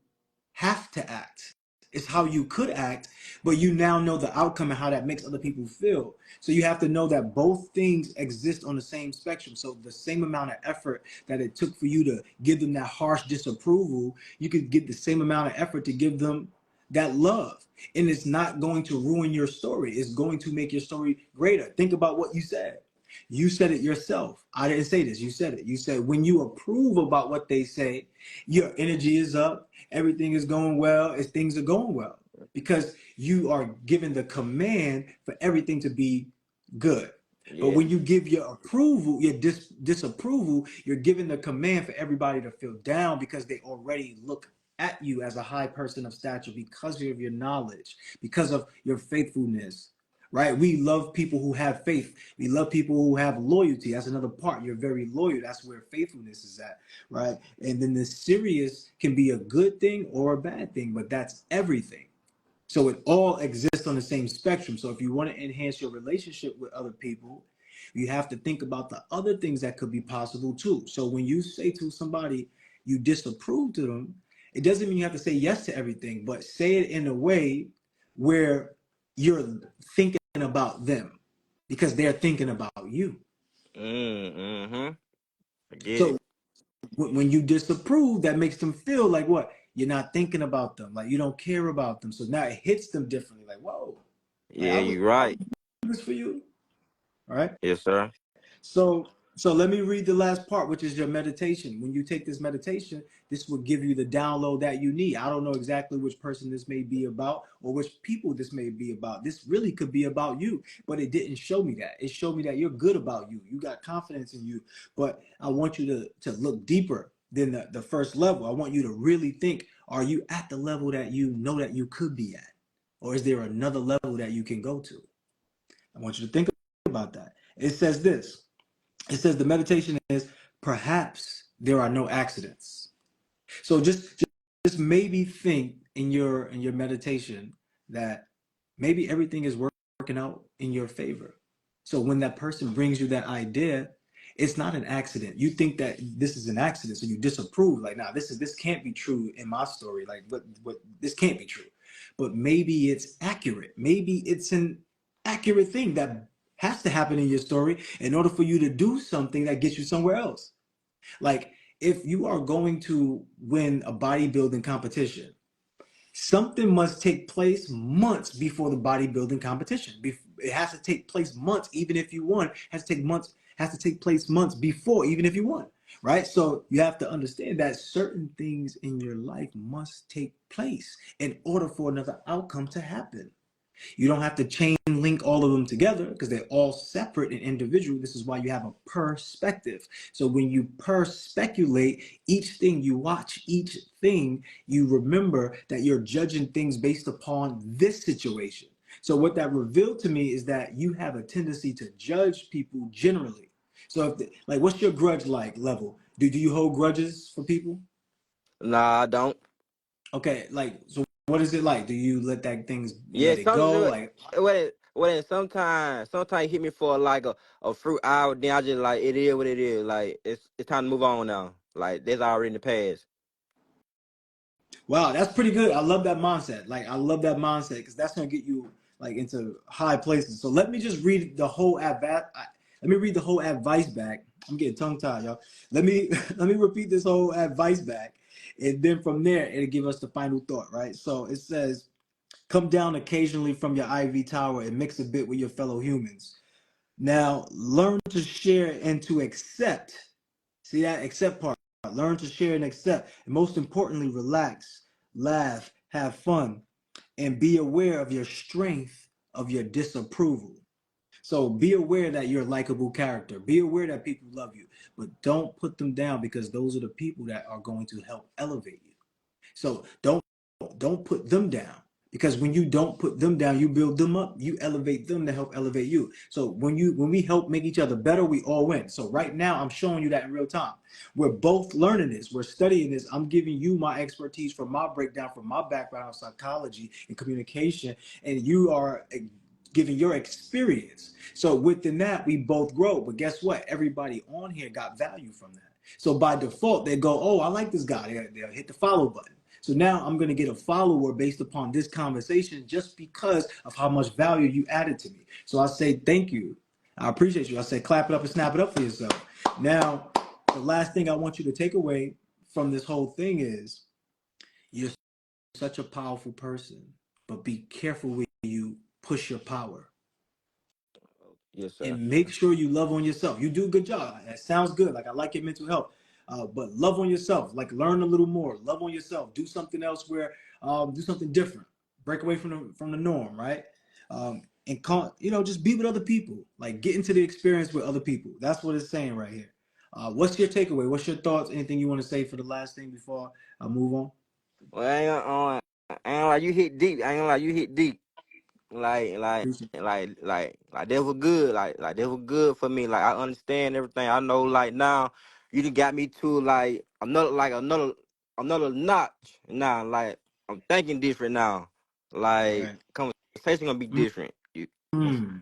have to act. It's how you could act, but you now know the outcome and how that makes other people feel. So you have to know that both things exist on the same spectrum. So the same amount of effort that it took for you to give them that harsh disapproval, you could get the same amount of effort to give them that love. And it's not going to ruin your story. It's going to make your story greater. Think about what you said. You said it yourself. I didn't say this. You said it. You said when you approve about what they say, your energy is up, everything is going well, as things are going well. Because you are given the command for everything to be good. But Yeah. when you give your approval, your disapproval, you're giving the command for everybody to feel down because they already look at you as a high person of stature because of your knowledge, because of your faithfulness, right? We love people who have faith. We love people who have loyalty. That's another part. You're very loyal. That's where faithfulness is at, right? And then the serious can be a good thing or a bad thing, but that's everything. So it all exists on the same spectrum. So if you want to enhance your relationship with other people, you have to think about the other things that could be possible too. So when you say to somebody you disapprove to them, it doesn't mean you have to say yes to everything, but say it in a way where you're thinking about them because they're thinking about you. Mm-hmm. I get So it. when you disapprove, that makes them feel like what? You're not thinking about them, like you don't care about them. So now it hits them differently, like, whoa, like Yeah, you I was right. doing this for you. All right. Yes, sir. So let me read the last part, which is your meditation. When you take this meditation, this will give you the download that you need. I don't know exactly which person this may be about or which people this may be about. This really could be about you, but it didn't show me that. It showed me that you're good about you. You got confidence in you. But I want you to look deeper than the first level. I want you to really think, are you at the level that you know that you could be at? Or is there another level that you can go to? I want you to think about that. It says this. It says the meditation is perhaps there are no accidents. So just maybe think in your meditation that maybe everything is working out in your favor. So when that person brings you that idea, it's not an accident. You think that this is an accident, so you disapprove. Like, nah, this can't be true in my story. Like, what this can't be true. But maybe it's accurate. Maybe it's an accurate thing that has to happen in your story in order for you to do something that gets you somewhere else. Like if you are going to win a bodybuilding competition, something must take place months before the bodybuilding competition. It has to take place months, even if you won. It has to take months. Has to take place months before, even if you won. Right. So you have to understand that certain things in your life must take place in order for another outcome to happen. You don't have to chain link all of them together because they're all separate and individual. This is why you have a perspective. So when you speculate each thing you watch, each thing, you remember that you're judging things based upon this situation. So what that revealed to me is that you have a tendency to judge people generally. So like, what's your grudge like level? Do you hold grudges for people? Nah, I don't. Okay, like, so what is it like? Do you let that things Yeah, let it some go? Like, sometimes hit me for like a fruit hour, then I just like it is what it is. Like it's time to move on now. Like that's already in the past. wow, that's pretty good. I love that mindset. Like, I love that mindset because that's gonna get you like into high places. So let me just read the whole let me read the whole advice back. I'm getting tongue tied, y'all. Let me let me repeat this whole advice back, and then from there it'll give us the final thought, right? So it says, "Come down occasionally from your IV tower and mix a bit with your fellow humans. Now learn to share and to accept." See that accept part. Learn to share and accept. And most importantly, relax, laugh, have fun, and be aware of your strength of your disapproval. So be aware that you're a likable character. Be aware that people love you, but don't put them down because those are the people that are going to help elevate you. So don't put them down because when you don't put them down, you build them up. You elevate them to help elevate you. So when we help make each other better, we all win. So right now, I'm showing you that in real time. We're both learning this. We're studying this. I'm giving you my expertise from my breakdown, from my background in psychology and communication, and you are giving your experience. So within that, we both grow. But guess what? Everybody on here got value from that. So by default, they go, "Oh, I like this guy." They'll hit the follow button. So now I'm going to get a follower based upon this conversation just because of how much value you added to me. So I say thank you. I appreciate you. I say clap it up and snap it up for yourself. Now, the last thing I want you to take away from this whole thing is you're such a powerful person, but be careful when you push your power. Yes, sir. And make sure you love on yourself. You do a good job. That sounds good. Like, I like your mental health. But love on yourself. Like, learn a little more. Love on yourself. Do something else where do something different. Break away from the norm, right? And just be with other people. Like, get into the experience with other people. That's what it's saying right here. What's your takeaway? What's your thoughts? Anything you want to say for the last thing before I move on? Well, I ain't like you hit deep. I ain't like you hit deep. Like like Appreciate like that was good. Like that was good for me. Like I understand everything. I know like now you done got me to another notch now. Like I'm thinking different now. it. Like Right. conversation gonna be different. You Mm.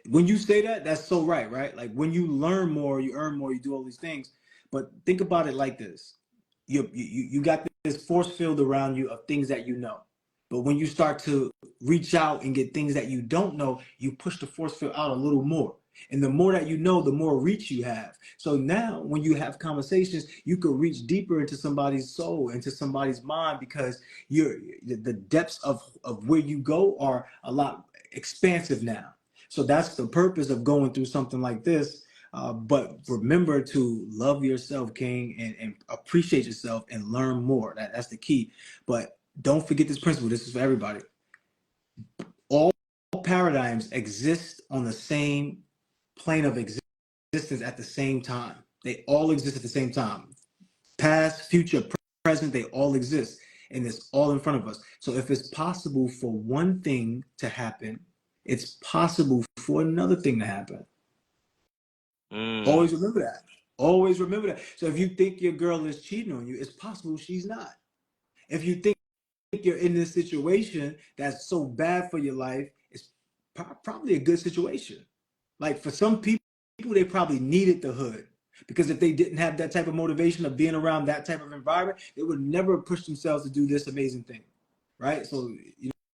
When you say that, that's so right, right? Like when you learn more, you earn more, you do all these things. But think about it like this: you got this force field around you of things that you know. But when you start to reach out and get things that you don't know, you push the force field out a little more. And the more that you know, the more reach you have. So now when you have conversations, you could reach deeper into somebody's soul, into somebody's mind, because the depths of where you go are a lot expansive now. So that's the purpose of going through something like this. But remember to love yourself, King, and appreciate yourself and learn more. That's the key. But don't forget this principle. This is for everybody. All paradigms exist on the same plane of existence at the same time. They all exist at the same time. Past, future, present, they all exist. And it's all in front of us. So if it's possible for one thing to happen, it's possible for another thing to happen. mm, Always remember that. Always remember that. So if you think your girl is cheating on you, it's possible she's not. If you think you're in this situation that's so bad for your life, it's probably a good situation. Like for some people, they probably needed the hood because if they didn't have that type of motivation of being around that type of environment, they would never push themselves to do this amazing thing, right? So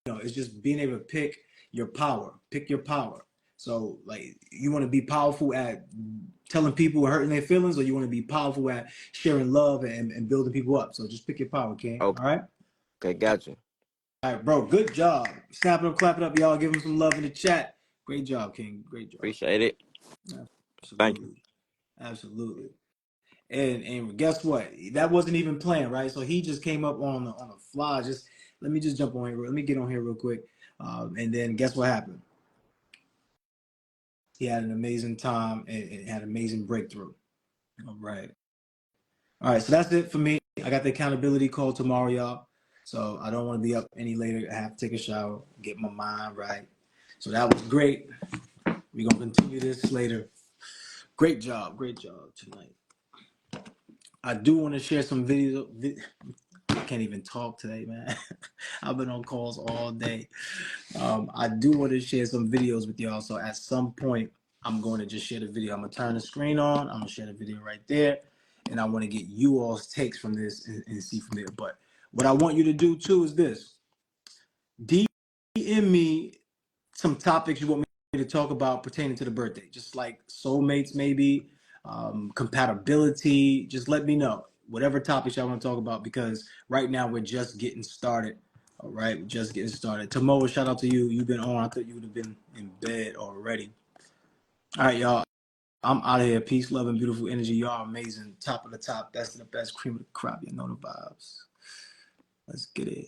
it's just being able to pick your power, pick your power. So like, you want to be powerful at telling people and hurting their feelings, or you want to be powerful at sharing love and building people up? So just pick your power, King. All right. Okay, gotcha. All right, bro. Good job. Snap it up, clap it up, y'all. Give him some love in the chat. Great job, King. Great job. Appreciate it. Thank you. Absolutely. Absolutely. And guess what? That wasn't even planned, right? So he just came up on the fly. Just let me just jump on here. Let me get on here real quick. And then guess what happened? He had an amazing time and had an amazing breakthrough. All right. All right. So that's it for me. I got the accountability call tomorrow, y'all. So I don't want to be up any later. I have to take a shower, get my mind right. So that was great. We're going to continue this later. Great job tonight. I do want to share some videos. I can't even talk today, man. I've been on calls all day. I do want to share some videos with y'all. So at some point, I'm going to just share the video. I'm going to turn the screen on. I'm going to share the video right there. And I want to get you all's takes from this and see from there. But what I want you to do too is this. DM me some topics you want me to talk about pertaining to the birthday. Just like soulmates, maybe, compatibility. Just let me know. Whatever topics y'all want to talk about, because right now we're just getting started. All right, we're just getting started. Tamoa, shout out to you. You've been on. I thought you would have been in bed already. All right, y'all. I'm out of here. Peace, love, and beautiful energy. Y'all amazing. Top of the top. Best of the best. Cream of the crop. You know the vibes. Let's get it.